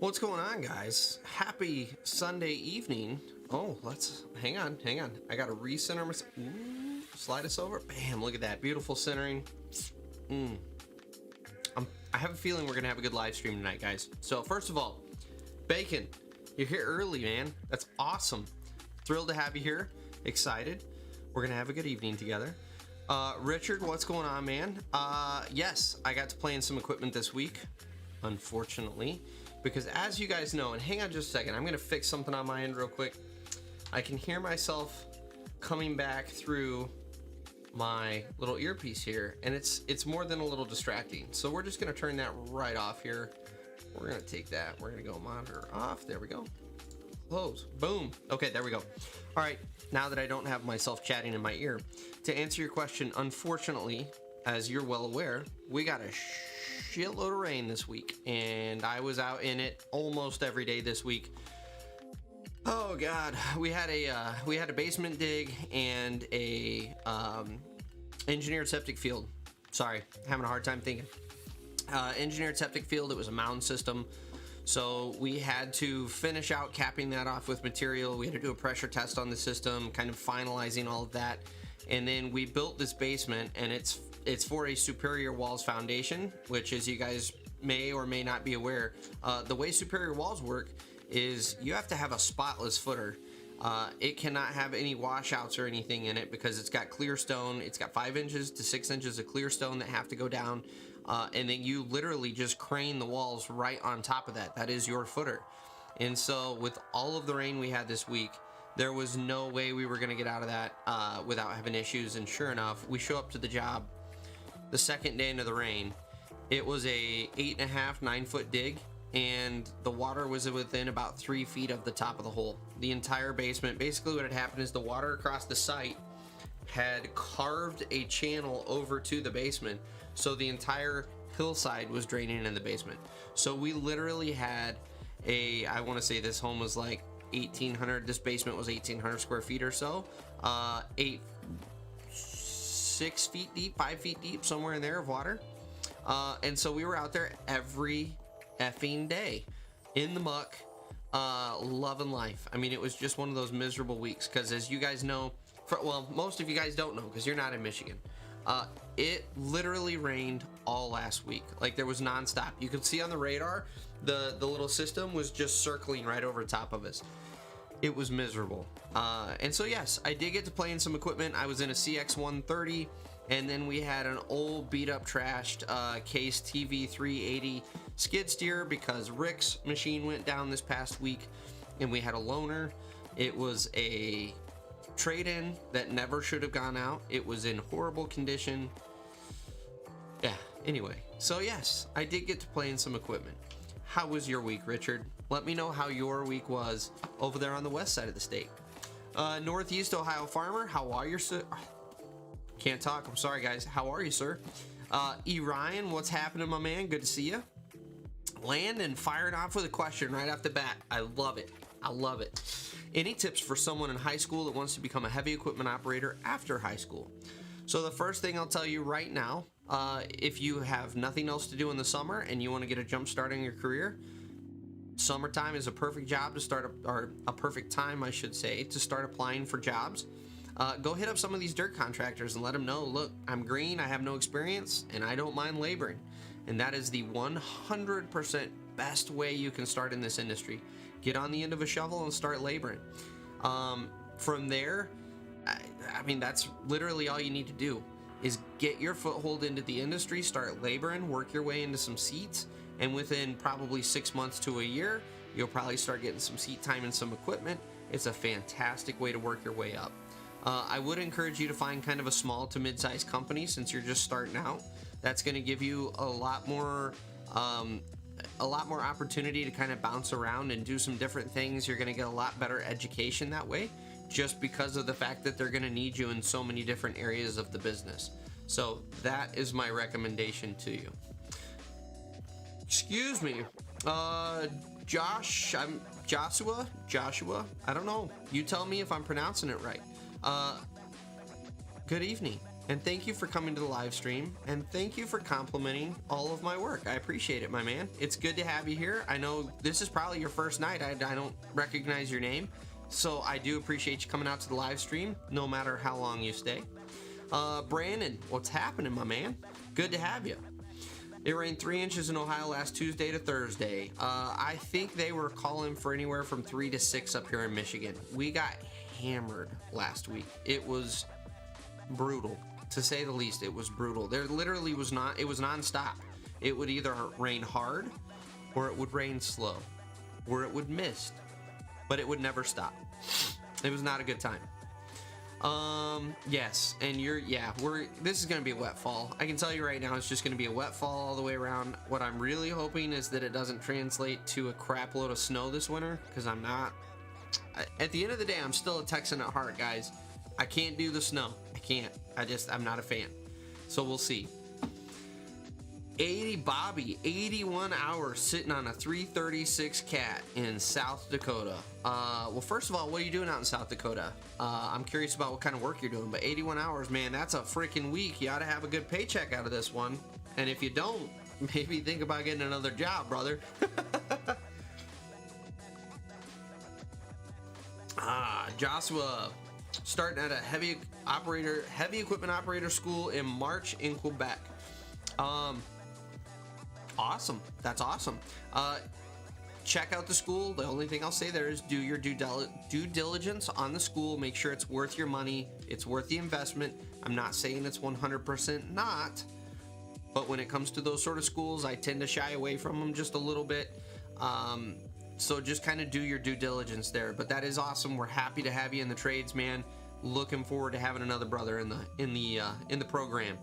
What's going on, guys? Happy Sunday evening. Oh, let's hang on. I gotta recenter my. Slide us over. Bam! Look at that beautiful centering. I have a feeling we're gonna have a good live stream tonight, guys. So first of all, Bacon, you're here early, man. That's awesome. Thrilled to have you here. Excited. We're gonna have a good evening together. Richard, what's going on, man? Yes, I got to play in some equipment this week, unfortunately. Because as you guys know, and hang on just a second, I'm gonna fix something on my end real quick. I can hear myself coming back through my little earpiece here, and it's more than a little distracting. So we're just gonna turn that right off here. We're gonna take that, we're gonna go monitor off. There we go. Close. Boom. Okay, there we go. All right, now that I don't have myself chatting in my ear, to answer your question, unfortunately, as you're well aware, we got a shitload of rain this week, and I was out in it almost every day this week. Oh God, we had a basement dig and a engineered septic field. Sorry, having a hard time thinking. Engineered septic field. It was a mound system, so we had to finish out capping that off with material. We had to do a pressure test on the system, kind of finalizing all of that, and then we built this basement, and it's for a superior walls foundation, which, as you guys may or may not be aware, the way superior walls work is you have to have a spotless footer. It cannot have any washouts or anything in it because it's got clear stone. It's got 5 inches to 6 inches of clear stone that have to go down, and then you literally just crane the walls right on top of that. That is your footer. And so with all of the rain we had this week, there was no way we were going to get out of that without having issues. And sure enough, we show up to the job the second day into the rain. It was a 8.5, 9 foot dig, and the water was within about 3 feet of the top of the hole. The entire basement, basically what had happened is the water across the site had carved a channel over to the basement, so the entire hillside was draining in the basement. So we literally had I want to say this home was like 1,800, this basement was 1,800 square feet or so, 6 feet deep, 5 feet deep, somewhere in there of water. And so we were out there every effing day in the muck, loving life. I mean, it was just one of those miserable weeks because, as you guys know, well, most of you guys don't know because you're not in Michigan. It literally rained all last week. Like, there was nonstop. You could see on the radar, the little system was just circling right over top of us. It was miserable. And so yes, I did get to play in some equipment. I was in a CX130, and then we had an old beat up trashed Case TV380 skid steer because Rick's machine went down this past week, and we had a loaner. It was a trade-in that never should have gone out. It was in horrible condition. Yeah, anyway, so yes, I did get to play in some equipment. How was your week, Richard? Let me know how your week was over there on the west side of the state. Northeast Ohio Farmer, how are you, sir? Can't talk, I'm sorry, guys. How are you, sir? E. Ryan, what's happening, my man? Good to see you. Landon fired off with a question right off the bat. I love it. I love it. Any tips for someone in high school that wants to become a heavy equipment operator after high school? So the first thing I'll tell you right now, if you have nothing else to do in the summer and you want to get a jump start in your career, summertime is a perfect job to start, or a perfect time, I should say, to start applying for jobs. Go hit up some of these dirt contractors and let them know, look, I'm green, I have no experience, and I don't mind laboring. And that is the 100% best way you can start in this industry. Get on the end of a shovel and start laboring. From there, I mean, that's literally all you need to do is get your foothold into the industry, start laboring, work your way into some seats, and within probably 6 months to a year, you'll probably start getting some seat time and some equipment. It's a fantastic way to work your way up. I would encourage you to find kind of a small to mid-sized company since you're just starting out. That's going to give you a lot more opportunity to kind of bounce around and do some different things. You're going to get a lot better education that way, just because of the fact that they're going to need you in so many different areas of the business. So that is my recommendation to you. Excuse me, Joshua, I don't know. You tell me if I'm pronouncing it right. Good evening. And thank you for coming to the live stream, and thank you for complimenting all of my work. I appreciate it, my man. It's good to have you here. I know this is probably your first night. I don't recognize your name, so I do appreciate you coming out to the live stream, no matter how long you stay. Brandon, what's happening, my man? Good to have you. It rained 3 inches in Ohio last Tuesday to Thursday. I think they were calling for anywhere from 3 to 6 up here in Michigan. We got hammered last week. It was brutal. To say the least, it was brutal. There literally was it was nonstop. It would either rain hard, or it would rain slow, or it would mist, but it would never stop. It was not a good time. Yes, and this is gonna be a wet fall. I can tell you right now, it's just gonna be a wet fall all the way around. What I'm really hoping is that it doesn't translate to a crap load of snow this winter, because at the end of the day, I'm still a Texan at heart, guys. I can't do the snow. I can't. I'm not a fan. So we'll see. Bobby, 81 hours sitting on a 336 cat in South Dakota. Well, first of all, what are you doing out in South Dakota? I'm curious about what kind of work you're doing, but 81 hours, man, that's a freaking week. You ought to have a good paycheck out of this one. And if you don't, maybe think about getting another job, brother. Joshua, starting at a heavy equipment operator school in March in Quebec. Awesome. That's awesome. Check out the school. The only thing I'll say there is do your due diligence on the school. Make sure it's worth your money. It's worth the investment. I'm not saying it's 100% not, but when it comes to those sort of schools, I tend to shy away from them just a little bit. So just kind of do your due diligence there. But that is awesome. We're happy to have you in the trades, man. Looking forward to having another brother in the program.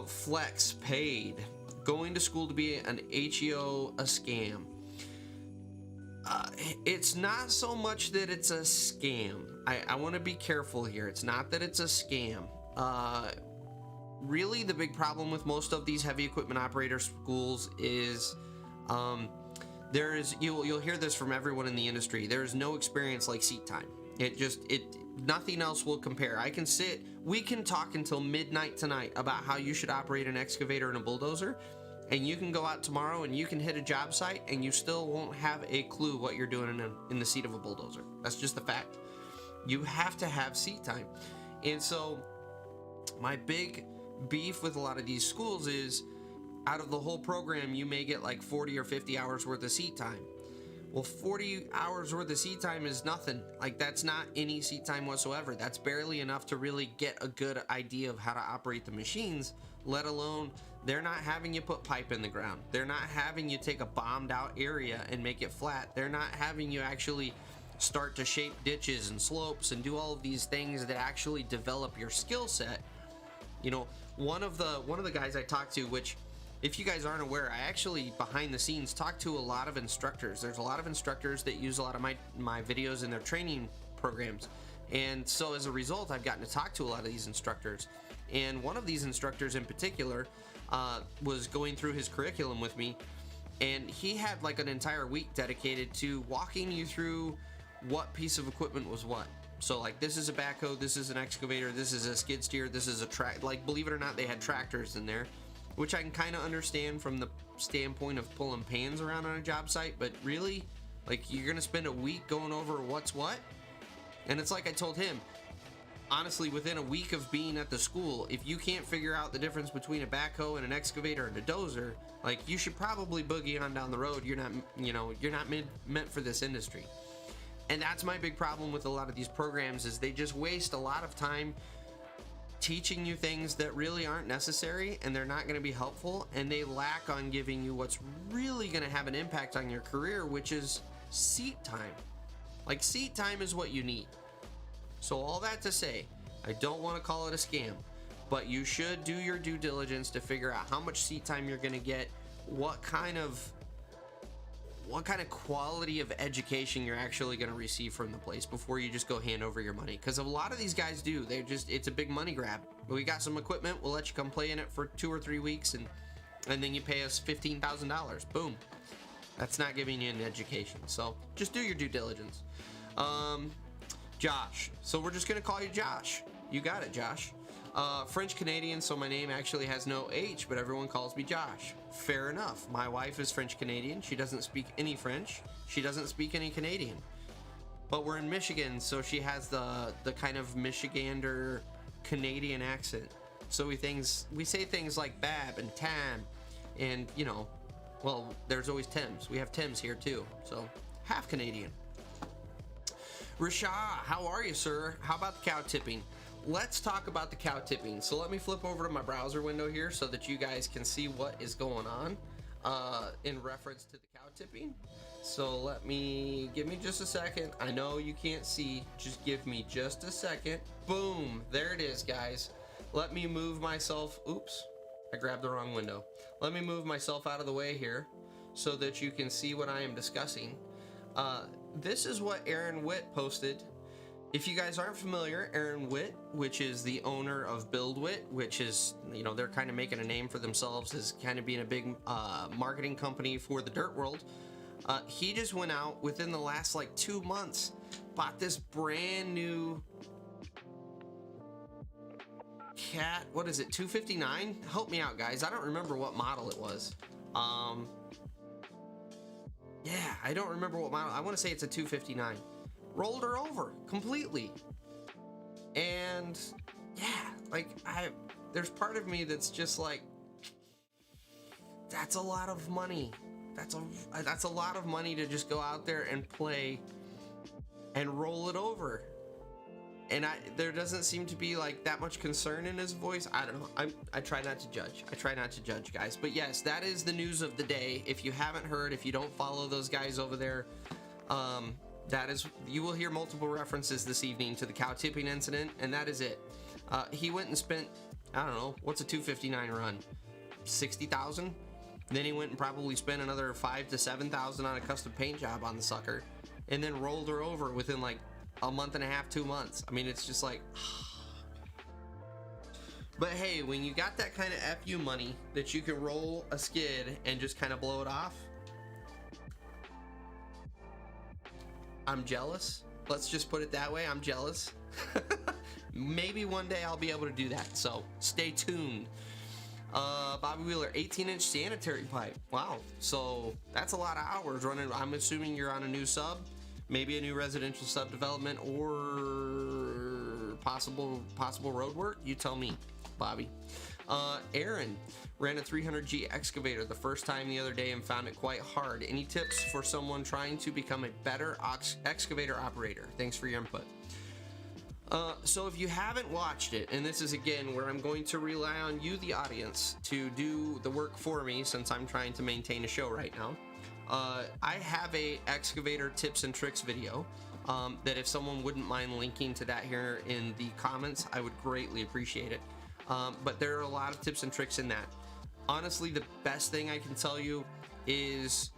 Flex paid. Going to school to be an HEO a scam. It's not so much that it's a scam. I want to be careful here. It's not that it's a scam. Really, the big problem with most of these heavy equipment operator schools is you'll hear this from everyone in the industry. There is no experience like seat time. Nothing else will compare. We can talk until midnight tonight about how you should operate an excavator and a bulldozer, and you can go out tomorrow and you can hit a job site and you still won't have a clue what you're doing in the seat of a bulldozer. That's just the fact. You have to have seat time. And so my big beef with a lot of these schools is, out of the whole program, you may get like 40 or 50 hours worth of seat time. Well, 40 hours worth of seat time is nothing. Like, that's not any seat time whatsoever. That's barely enough to really get a good idea of how to operate the machines, let alone they're not having you put pipe in the ground. They're not having you take a bombed out area and make it flat. They're not having you actually start to shape ditches and slopes and do all of these things that actually develop your skill set. You know, one of the guys I talked to, which, if you guys aren't aware, I actually, behind the scenes, talk to a lot of instructors. There's a lot of instructors that use a lot of my videos in their training programs. And so as a result, I've gotten to talk to a lot of these instructors. And one of these instructors in particular was going through his curriculum with me. And he had like an entire week dedicated to walking you through what piece of equipment was what. So like, this is a backhoe, this is an excavator, this is a skid steer, this is a like, believe it or not, they had tractors in there, which I can kind of understand from the standpoint of pulling pans around on a job site. But really, like, you're gonna spend a week going over what's what? And it's like I told him, honestly, within a week of being at the school, if you can't figure out the difference between a backhoe and an excavator and a dozer, like, you should probably boogie on down the road. You're not meant for this industry. And that's my big problem with a lot of these programs, is they just waste a lot of time teaching you things that really aren't necessary, and they're not going to be helpful, and they lack on giving you what's really going to have an impact on your career, which is seat time. Like, seat time is what you need. So all that to say, I don't want to call it a scam, but you should do your due diligence to figure out how much seat time you're going to get, what kind of quality of education you're actually going to receive from the place before you just go hand over your money. Because a lot of these guys do. It's a big money grab. We got some equipment, we'll let you come play in it for 2 or 3 weeks, and then you pay us $15,000. Boom. That's not giving you an education. So just do your due diligence. Josh. So we're just going to call you Josh. You got it, Josh. French Canadian, so my name actually has no H, but everyone calls me Josh. Fair enough. My wife is French Canadian. She doesn't speak any French. She doesn't speak any Canadian. But we're in Michigan, so she has the kind of Michigander Canadian accent. So we say things like bab and tam, and you know, well, there's always Tims. We have Tims here too, so half Canadian. Rasha, how are you, sir? How about the cow tipping? Let's talk about the cow tipping. So let me flip over to my browser window here so that you guys can see what is going on in reference to the cow tipping. So give me just a second. I know you can't see, just give me just a second. Boom, there it is, guys. Let me move myself, oops, I grabbed the wrong window. Let me move myself out of the way here so that you can see what I am discussing. This is what Aaron Witt posted. If you guys aren't familiar, Aaron Witt, which is the owner of BuildWitt, which is, you know, they're kind of making a name for themselves as kind of being a big marketing company for the dirt world. He just went out within the last like 2 months, bought this brand new cat. What is it? 259? Help me out, guys. I don't remember what model it was. Yeah, I don't remember what model. I want to say it's a 259. Rolled her over completely. And yeah, like there's part of me that's just like, that's a lot of money. That's a lot of money to just go out there and play and roll it over. And there doesn't seem to be like that much concern in his voice. I don't know. I try not to judge. I try not to judge, guys. But yes, that is the news of the day. If you haven't heard, if you don't follow those guys over there, you will hear multiple references this evening to the cow tipping incident, and that is it. He went and spent, I don't know, what's a 259 run? 60,000? Then he went and probably spent another 5,000 to 7,000 on a custom paint job on the sucker, and then rolled her over within like a month and a half, 2 months. I mean, it's just like, but hey, when you got that kind of FU money that you can roll a skid and just kind of blow it off, I'm jealous. Let's just put it that way. I'm jealous. Maybe one day I'll be able to do that. So stay tuned. Bobby Wheeler, 18-inch sanitary pipe. Wow. So that's a lot of hours running. I'm assuming you're on a new sub, maybe a new residential sub development, or possible road work. You tell me, Bobby. Aaron ran a 300G excavator the first time the other day and found it quite hard. Any tips for someone trying to become a better excavator operator? Thanks for your input. So if you haven't watched it, and this is again where I'm going to rely on you, the audience, to do the work for me since I'm trying to maintain a show right now. I have a excavator tips and tricks video that if someone wouldn't mind linking to that here in the comments, I would greatly appreciate it. But there are a lot of tips and tricks in that. Honestly, the best thing I can tell you is,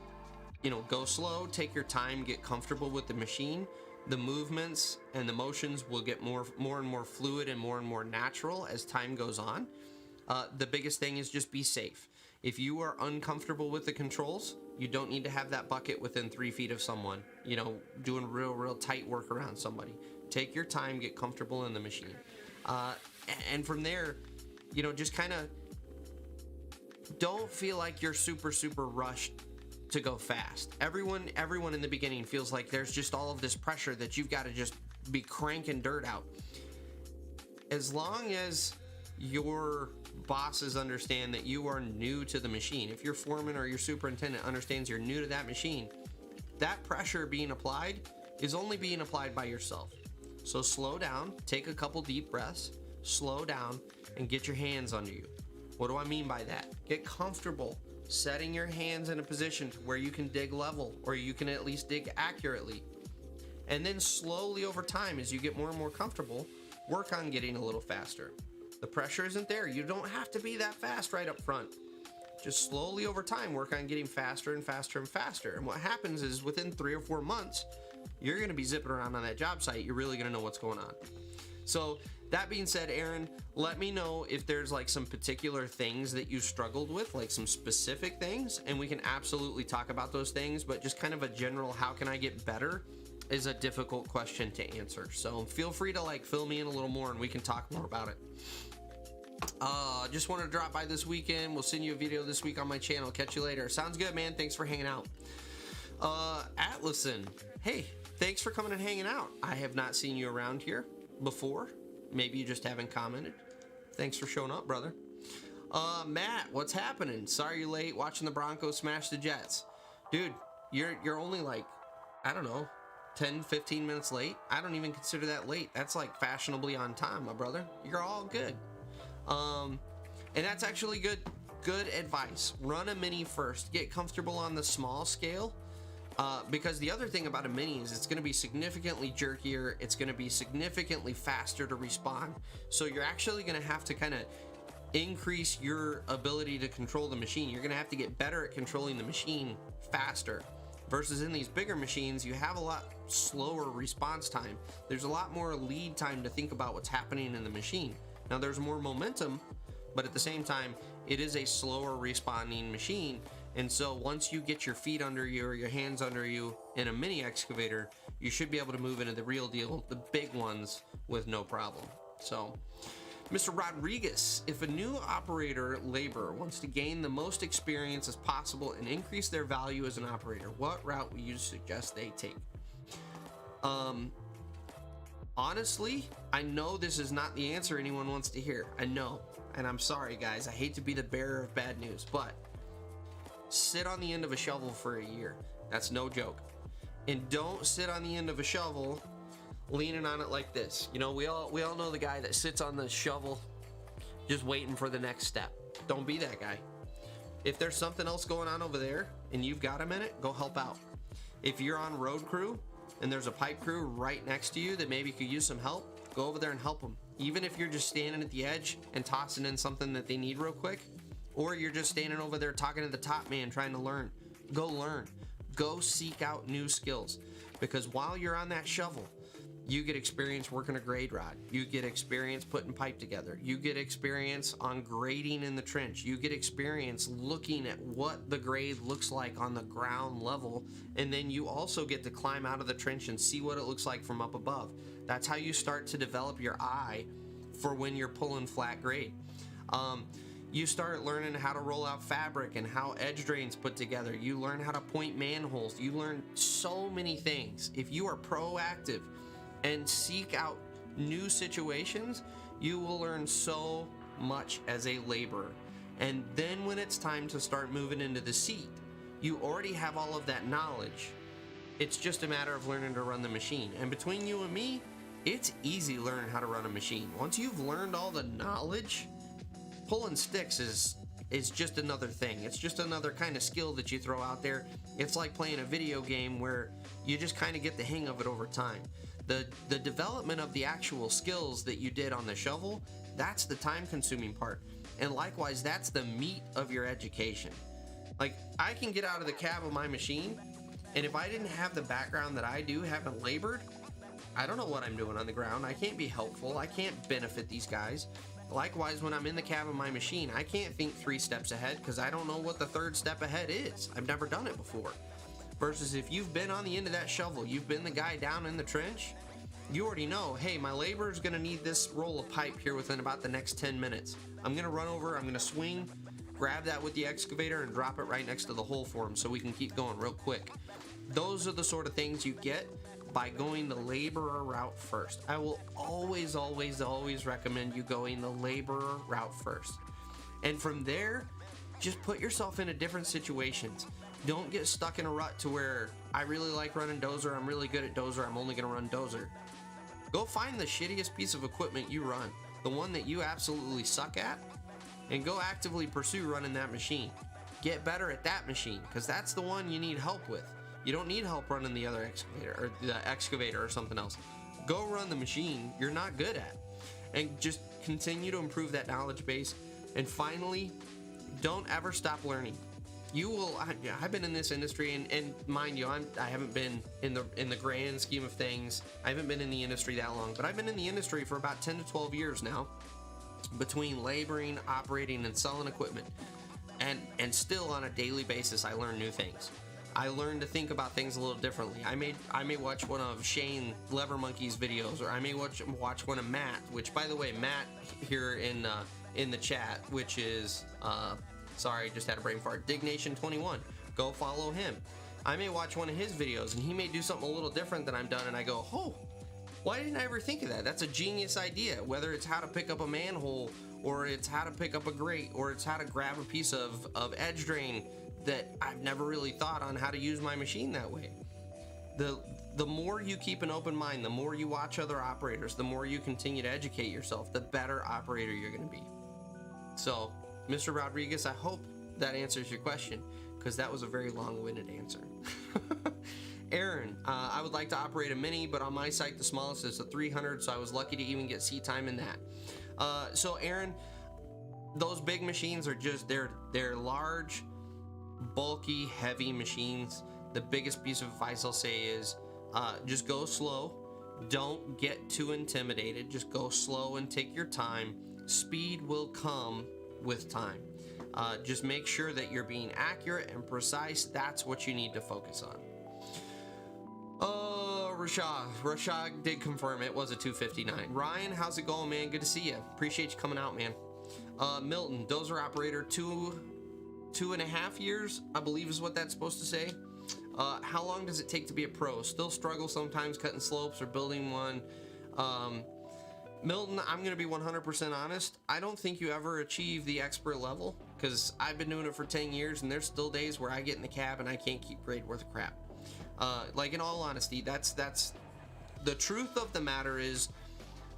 you know, go slow, take your time, get comfortable with the machine. The movements and the motions will get more and more fluid and more natural as time goes on. The biggest thing is just be safe. If you are uncomfortable with the controls, you don't need to have that bucket within 3 feet of someone, you know, doing real tight work around somebody. Take your time, get comfortable in the machine. And from there, you know, just kind of don't feel like you're super rushed to go fast. Everyone in the beginning feels like there's just all of this pressure that you've got to just be cranking dirt out. As long as your bosses understand that you are new to the machine, if your foreman or your superintendent understands you're new to that machine, that pressure being applied is only being applied by yourself. So slow down, take a couple deep breaths, slow down, and get your hands under you. What do I mean by that? Get comfortable setting your hands in a position to where you can dig level, or you can at least dig accurately. And then slowly over time, as you get more and more comfortable, work on getting a little faster. The pressure isn't there. You don't have to be that fast right up front. Just slowly over time, work on getting faster and faster and faster. And what happens is within 3 or 4 months, you're going to be zipping around on that job site. You're really going to know what's going on. So that being said, Aaron, let me know if there's like some particular things that you struggled with, like some specific things, and we can absolutely talk about those things. But just kind of a general, how can I get better, is a difficult question to answer. So feel free to like fill me in a little more and we can talk more about it. Just wanted to drop by this weekend. We'll send you a video this week on my channel. Catch you later. Sounds good, man. Thanks for hanging out. Atlison, hey, thanks for coming and hanging out. I have not seen you around here before. Maybe you just haven't commented. Thanks for showing up, brother. Matt, what's happening? Sorry you're late watching the Broncos smash the Jets. Dude, you're only like, I don't know, 10, 15 minutes late. I don't even consider that late. That's like fashionably on time, my brother. You're all good. And that's actually good advice. Run a mini first. Get comfortable on the small scale. Because the other thing about a mini is it's going to be significantly jerkier. It's going to be significantly faster to respond. So you're actually going to have to kind of increase your ability to control the machine. You're going to have to get better at controlling the machine faster. Versus in these bigger machines, you have a lot slower response time. There's a lot more lead time to think about what's happening in the machine. Now there's more momentum, but at the same time, it is a slower responding machine. And so once you get your feet under you or your hands under you in a mini excavator, you should be able to move into the real deal, the big ones, with no problem. So, Mr. Rodriguez, if a new operator laborer wants to gain the most experience as possible and increase their value as an operator, what route would you suggest they take? Honestly, I know this is not the answer anyone wants to hear. I know, and I'm sorry, guys. I hate to be the bearer of bad news, but sit on the end of a shovel for a year. That's no joke. And don't sit on the end of a shovel leaning on it like this. You know, we all know the guy that sits on the shovel just waiting for the next step. Don't be that guy. If there's something else going on over there and you've got a minute, go help out. If you're on road crew and there's a pipe crew right next to you that maybe could use some help, go over there and help them. Even if you're just standing at the edge and tossing in something that they need real quick, or you're just standing over there talking to the top man trying to learn, go learn. Go seek out new skills, because while you're on that shovel, you get experience working a grade rod. You get experience putting pipe together. You get experience on grading in the trench. You get experience looking at what the grade looks like on the ground level. And then you also get to climb out of the trench and see what it looks like from up above. That's how you start to develop your eye for when you're pulling flat grade. You start learning how to roll out fabric and how edge drains put together. You learn how to point manholes. You learn so many things. If you are proactive and seek out new situations, you will learn so much as a laborer. And then when it's time to start moving into the seat, you already have all of that knowledge. It's just a matter of learning to run the machine. And between you and me, it's easy learning how to run a machine. Once you've learned all the knowledge, pulling sticks is just another thing. It's just another kind of skill that you throw out there. It's like playing a video game where you just kind of get the hang of it over time. The development of the actual skills that you did on the shovel, that's the time-consuming part. And likewise, that's the meat of your education. Like, I can get out of the cab of my machine, and if I didn't have the background that I do, having labored, I don't know what I'm doing on the ground. I can't be helpful. I can't benefit these guys. Likewise, when I'm in the cab of my machine, I can't think 3 steps ahead because I don't know what the 3rd step ahead is. I've never done it before. Versus if you've been on the end of that shovel, you've been the guy down in the trench, you already know, hey, my laborer is going to need this roll of pipe here within about the next 10 minutes. I'm going to run over, I'm going to swing, grab that with the excavator and drop it right next to the hole for him so we can keep going real quick. Those are the sort of things you get by going the laborer route first. I will always, always, always recommend you going the laborer route first. And from there, just put yourself into different situations. Don't get stuck in a rut to where I really like running dozer, I'm really good at dozer, I'm only gonna run dozer. Go find the shittiest piece of equipment you run, the one that you absolutely suck at, and go actively pursue running that machine. Get better at that machine, because that's the one you need help with. You don't need help running the other excavator or the excavator or something else. Go run the machine you're not good at, and just continue to improve that knowledge base. And finally, don't ever stop learning. You will. I've been in this industry, and mind you, I haven't been in the grand scheme of things. I haven't been in the industry that long, but I've been in the industry for about 10 to 12 years now, between laboring, operating, and selling equipment. And still on a daily basis, I learn new things. I learn to think about things a little differently. I may watch one of Shane Lever Monkey's videos, or I may watch one of Matt, which, by the way, Matt here in in the chat, which is, sorry, just had a brain fart, Dignation21. Go follow him. I may watch one of his videos and he may do something a little different than I've done, and I go, oh, why didn't I ever think of that? That's a genius idea. Whether it's how to pick up a manhole, or it's how to pick up a grate, or it's how to grab a piece of edge drain that I've never really thought on how to use my machine that way. The more you keep an open mind, the more you watch other operators, the more you continue to educate yourself, the better operator you're going to be. So, Mr. Rodriguez, I hope that answers your question, because that was a very long-winded answer. Aaron, I would like to operate a mini, but on my site the smallest is a 300, so I was lucky to even get seat time in that. So Aaron, those big machines are just, they're large, bulky, heavy machines. The biggest piece of advice I'll say is just go slow. Don't get too intimidated. Just go slow and take your time. Speed will come with time. Just make sure that you're being accurate and precise. That's what you need to focus on. Rashad did confirm it was a 259. Ryan, how's it going, man? Good to see you. Appreciate you coming out, man. Milton, dozer operator, 2.5 years, I believe is what that's supposed to say. How long does it take to be a pro? Still struggle sometimes cutting slopes or building one. Milton, I'm going to be 100% honest. I don't think you ever achieve the expert level, because I've been doing it for 10 years and there's still days where I get in the cab and I can't keep grade worth of crap. Like, in all honesty, that's the truth of the matter is,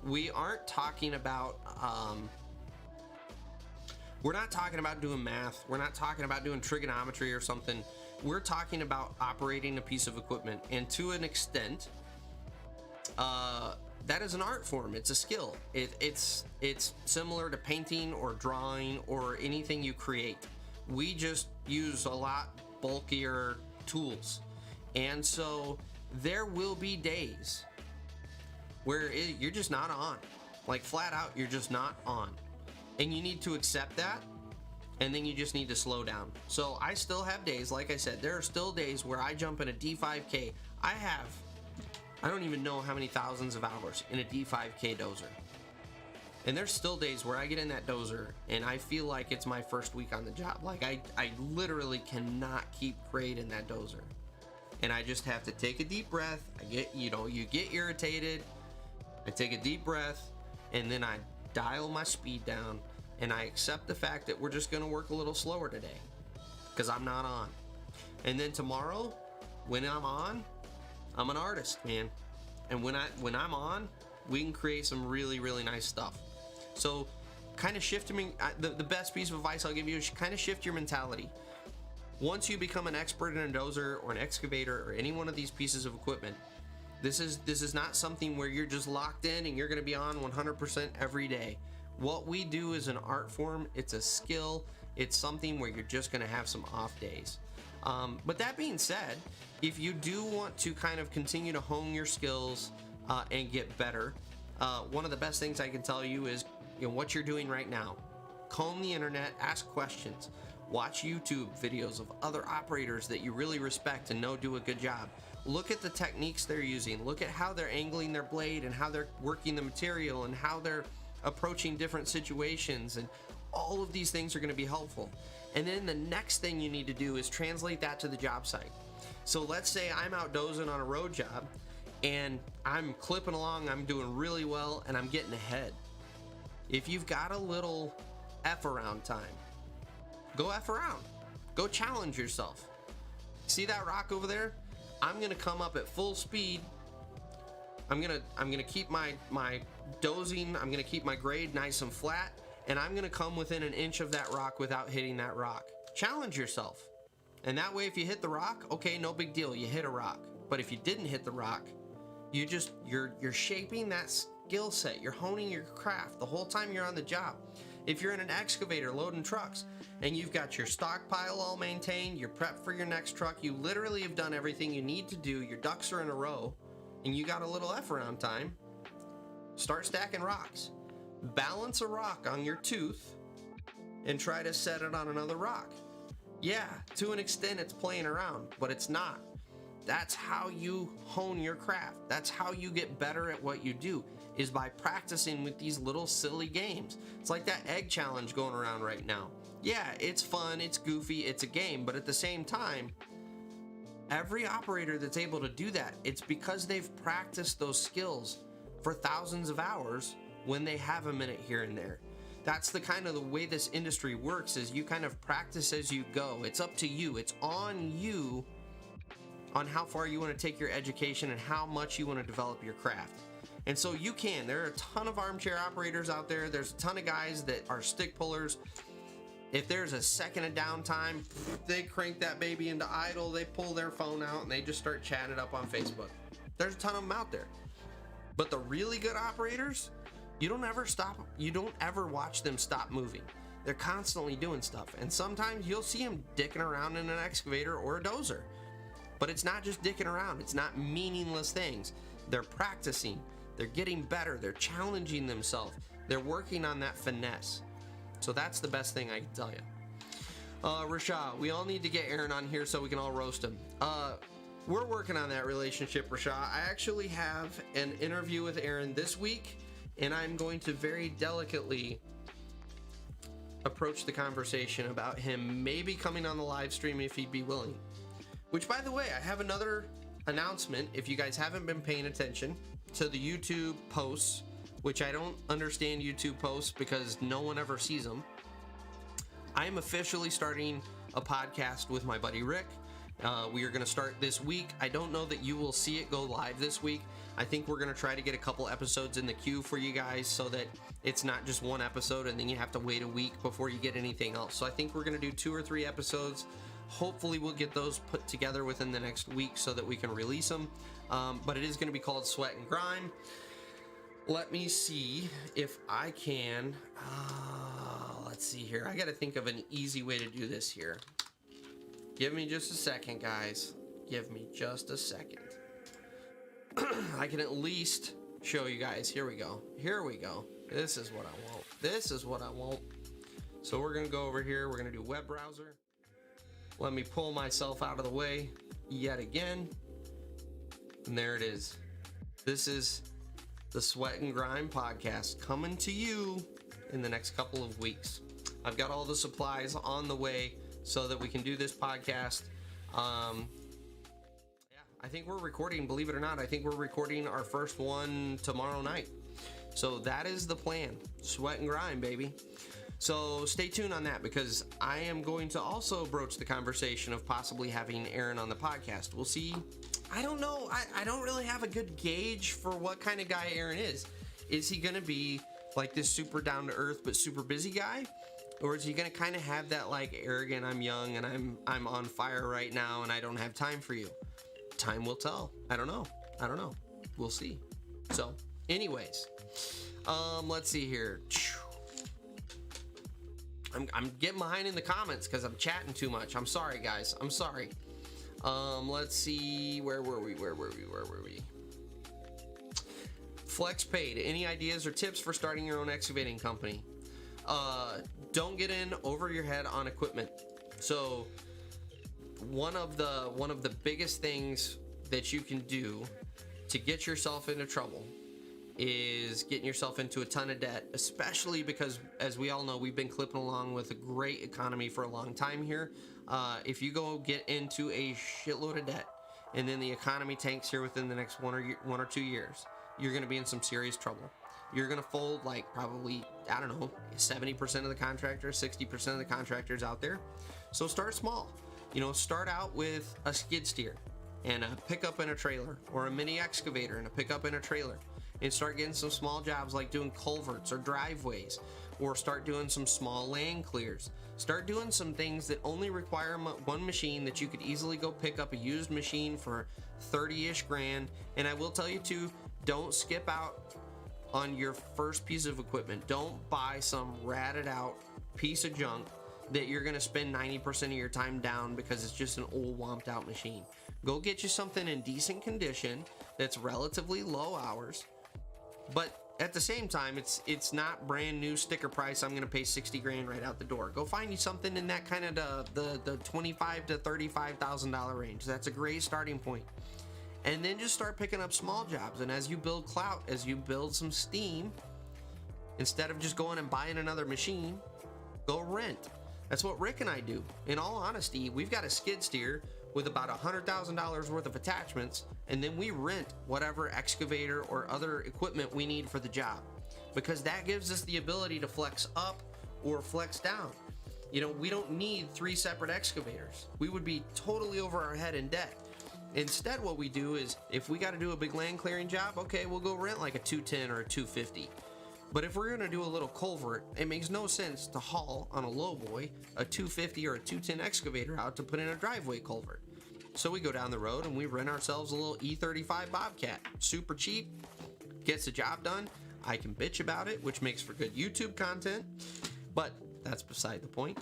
we aren't talking about, we're not talking about doing math. We're not talking about doing trigonometry or something. We're talking about operating a piece of equipment, and to an extent, that is an art form. It's a skill. It's similar to painting or drawing or anything you create. We just use a lot bulkier tools. And so there will be days where you're just not on. Like, flat out, you're just not on. And you need to accept that, and then you just need to slow down. So I still have days, like I said, there are still days where I jump in a D5K. I don't even know how many thousands of hours in a D5K dozer. And there's still days where I get in that dozer and I feel like it's my first week on the job. Like, I literally cannot keep grade in that dozer. And I just have to take a deep breath. You get irritated. I take a deep breath, and then I dial my speed down, and I accept the fact that we're just gonna work a little slower today, because I'm not on. And then tomorrow, when I'm on, I'm an artist, man. And when I'm on, we can create some really, really nice stuff. So kind of shift the best piece of advice I'll give you is kind of shift your mentality. Once you become an expert in a dozer or an excavator or any one of these pieces of equipment, this is not something where you're just locked in and you're going to be on 100% every day. What we do is an art form. It's a skill. It's something where you're just going to have some off days. But that being said, if you do want to kind of continue to hone your skills and get better, one of the best things I can tell you is, what you're doing right now. Comb the internet, ask questions. Watch YouTube videos of other operators that you really respect and know do a good job. Look at the techniques they're using. Look at how they're angling their blade and how they're working the material and how they're approaching different situations. And all of these things are going to be helpful. And then the next thing you need to do is translate that to the job site. So let's say I'm out dozing on a road job and I'm clipping along, I'm doing really well, and I'm getting ahead. If you've got a little F around time, go F around. Go challenge yourself. See that rock over there? I'm gonna come up at full speed. I'm gonna keep my dozing. I'm gonna keep my grade nice and flat, and I'm gonna come within an inch of that rock without hitting that rock. Challenge yourself. And that way, if you hit the rock, okay, no big deal. You hit a rock. But if you didn't hit the rock, you're shaping that skill set. You're honing your craft the whole time you're on the job. If you're in an excavator loading trucks and you've got your stockpile all maintained, you're prepped for your next truck, you literally have done everything you need to do, your ducks are in a row, and you got a little F around time, start stacking rocks. Balance a rock on your tooth and try to set it on another rock. Yeah, to an extent it's playing around, but it's not. That's how you hone your craft. That's how you get better at what you do, is by practicing with these little silly games. It's like that egg challenge going around right now. Yeah, it's fun, it's goofy, it's a game, but at the same time, every operator that's able to do that, it's because they've practiced those skills for thousands of hours when they have a minute here and there. That's the kind of the way this industry works, is you kind of practice as you go. It's up to you. It's on you on how far you want to take your education and how much you want to develop your craft. And so you can. There are a ton of armchair operators out there. There's a ton of guys that are stick pullers. If there's a second of downtime, they crank that baby into idle, they pull their phone out, and they just start chatting it up on Facebook. There's a ton of them out there. But the really good operators, you don't ever watch them stop moving. They're constantly doing stuff. And sometimes you'll see them dicking around in an excavator or a dozer. But it's not just dicking around. It's not meaningless things. They're practicing. They're getting better. They're challenging themselves. They're working on that finesse. So that's the best thing I can tell you. Rashad, we all need to get Aaron on here so we can all roast him. We're working on that relationship, Rashad. I actually have an interview with Aaron this week, and I'm going to very delicately approach the conversation about him maybe coming on the live stream if he'd be willing. Which, by the way, I have another announcement. If you guys haven't been paying attention to the YouTube posts, which I don't understand YouTube posts because no one ever sees them, I am officially starting a podcast with my buddy Rick. We are going to start this week. I don't know that you will see it go live this week. I think we're going to try to get a couple episodes in the queue for you guys so that it's not just one episode and then you have to wait a week before you get anything else. So I think we're going to do 2 or 3 episodes. Hopefully we'll get those put together within the next week so that we can release them. But it is going to be called Sweat and Grime. Let me see if I can. Let's see here. I got to think of an easy way to do this here. Give me just a second, guys. Give me just a second. I can at least show you guys. Here we go. Here we go. This is what I want. This is what I want. So we're going to go over here. We're going to do web browser. Let me pull myself out of the way yet again. And there it is. This is the Sweat and Grime podcast coming to you in the next couple of weeks. I've got all the supplies on the way so that we can do this podcast. I think we're recording, believe it or not, I think we're recording our first one tomorrow night. So that is the plan. Sweat and Grime, baby. So stay tuned on that, because I am going to also broach the conversation of possibly having Aaron on the podcast. We'll see. I don't know. I don't really have a good gauge for what kind of guy Aaron is. Is he going to be like this super down to earth but super busy guy? Or is he going to kind of have that like arrogant, I'm young and I'm on fire right now and I don't have time for you? Time will tell. I don't know. We'll see. So anyways, let's see here. I'm getting behind in the comments because I'm chatting too much. I'm sorry, guys. I'm sorry. Let's see. Where were we? Flex paid. Any ideas or tips for starting your own excavating company? Don't get in over your head on equipment. So one of the biggest things that you can do to get yourself into trouble is getting yourself into a ton of debt, especially because, as we all know, we've been clipping along with a great economy for a long time here. If you go get into a shitload of debt and then the economy tanks here within the next 1 or 2 years, you're going to be in some serious trouble. You're going to fold like probably, 70% of the contractors, 60% of the contractors out there. So start small. Start out with a skid steer and a pickup and a trailer, or a mini excavator and a pickup and a trailer, and start getting some small jobs like doing culverts or driveways, or start doing some small land clears. Start doing some things that only require one machine that you could easily go pick up a used machine for 30-ish grand. And I will tell you too, don't skip out on your first piece of equipment. Don't buy some ratted out piece of junk that you're going to spend 90% of your time down because it's just an old womped out machine. Go get you something in decent condition that's relatively low hours, but at the same time, it's not brand new sticker price. I'm gonna pay 60 grand right out the door. Go find you something in that kind of the 25 to $35,000 range. That's a great starting point. And then just start picking up small jobs. And as you build clout, as you build some steam, instead of just going and buying another machine, go rent. That's what Rick and I do. In all honesty, we've got a skid steer with about $100,000 worth of attachments, and then we rent whatever excavator or other equipment we need for the job, because that gives us the ability to flex up or flex down. You know, we don't need 3 separate excavators. We would be totally over our head in debt. Instead, what we do is, if we got to do a big land clearing job, okay, we'll go rent like a 210 or a 250. But if we're gonna do a little culvert, it makes no sense to haul on a lowboy a 250 or a 210 excavator out to put in a driveway culvert. So we go down the road and we rent ourselves a little E35 Bobcat. Super cheap, gets the job done. I can bitch about it, which makes for good YouTube content, but that's beside the point.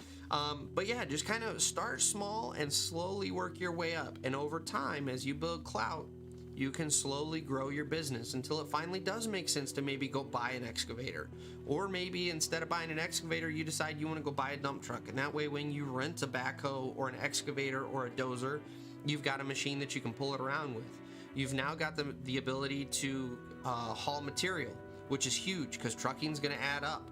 But yeah, just kind of start small and slowly work your way up. And over time, as you build clout, you can slowly grow your business until it finally does make sense to maybe go buy an excavator. Or maybe instead of buying an excavator, you decide you want to go buy a dump truck. And that way, when you rent a backhoe or an excavator or a dozer, you've got a machine that you can pull it around with. You've now got the ability to haul material, which is huge because trucking's going to add up.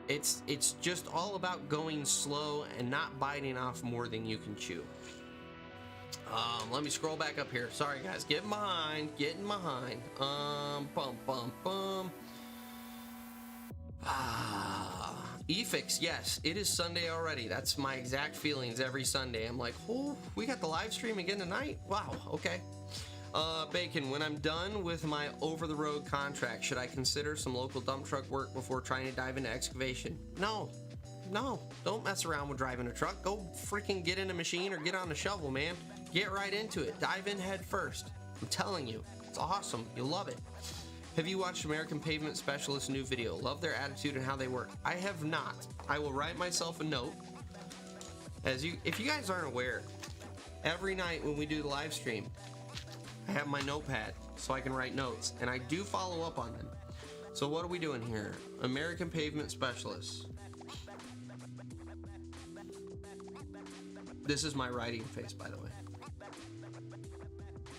It's just all about going slow and not biting off more than you can chew. Let me scroll back up here. Sorry guys, getting behind. eFix, yes, it is Sunday already. That's my exact feelings every Sunday. I'm like, oh, we got the live stream again tonight. Wow, okay. Bacon, when I'm done with my over-the-road contract, should I consider some local dump truck work before trying to dive into excavation? No, don't mess around with driving a truck. Go freaking get in a machine or get on a shovel, man. Get right into it. Dive in head first. I'm telling you, it's awesome. You'll love it. Have you watched American Pavement Specialist's new video? Love their attitude and how they work. I have not. I will write myself a note. If you guys aren't aware, every night when we do the live stream, I have my notepad so I can write notes, and I do follow up on them. So what are we doing here? American Pavement Specialist. This is my writing face, by the way.